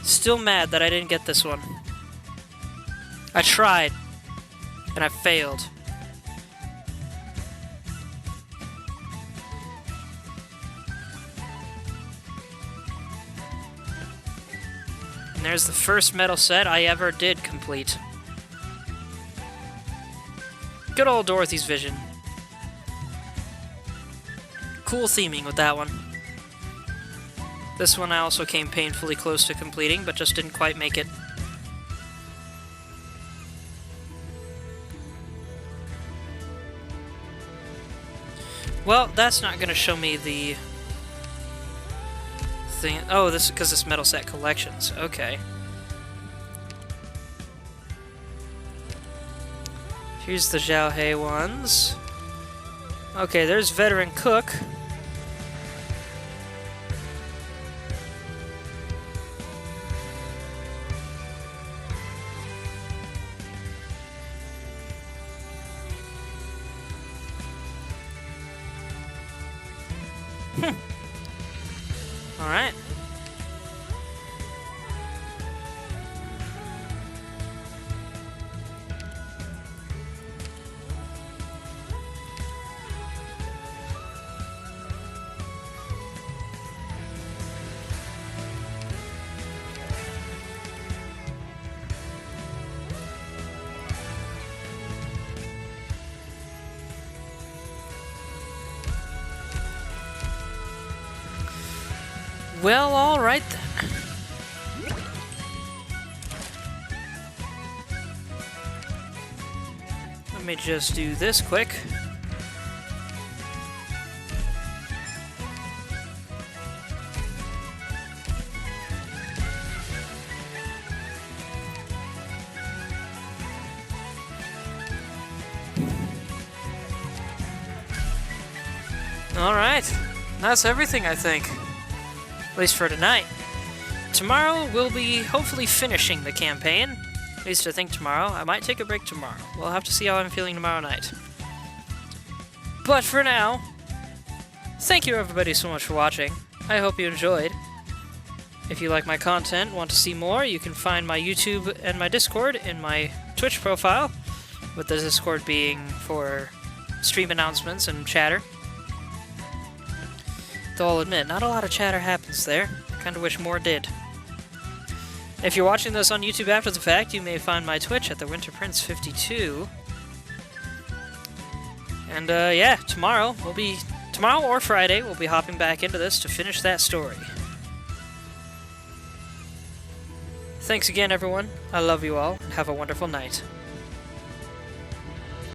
Still mad that I didn't get this one. I tried, and I failed. And there's the first metal set I ever did complete. Good old Dorothy's Vision. Cool theming with that one. This one I also came painfully close to completing, but just didn't quite make it. Well, that's not going to show me the thing. Oh, this is because it's metal set collections. Okay. Here's the Xiaohei ones. Okay, there's Veteran Cook. Alright. Well, alright then. Let me just do this quick. Alright, that's everything, I think. At least for tonight. Tomorrow we'll be hopefully finishing the campaign. At least I think tomorrow. I might take a break tomorrow. We'll have to see how I'm feeling tomorrow night. But for now, thank you everybody so much for watching. I hope you enjoyed. If you like my content, want to see more, you can find my YouTube and my Discord in my Twitch profile, with the Discord being for stream announcements and chatter. Though I'll admit, not a lot of chatter happens there. I kinda wish more did. If you're watching this on YouTube after the fact, you may find my Twitch at the Winter Prince 52. And yeah, tomorrow or Friday, we'll be hopping back into this to finish that story. Thanks again, everyone. I love you all, and have a wonderful night.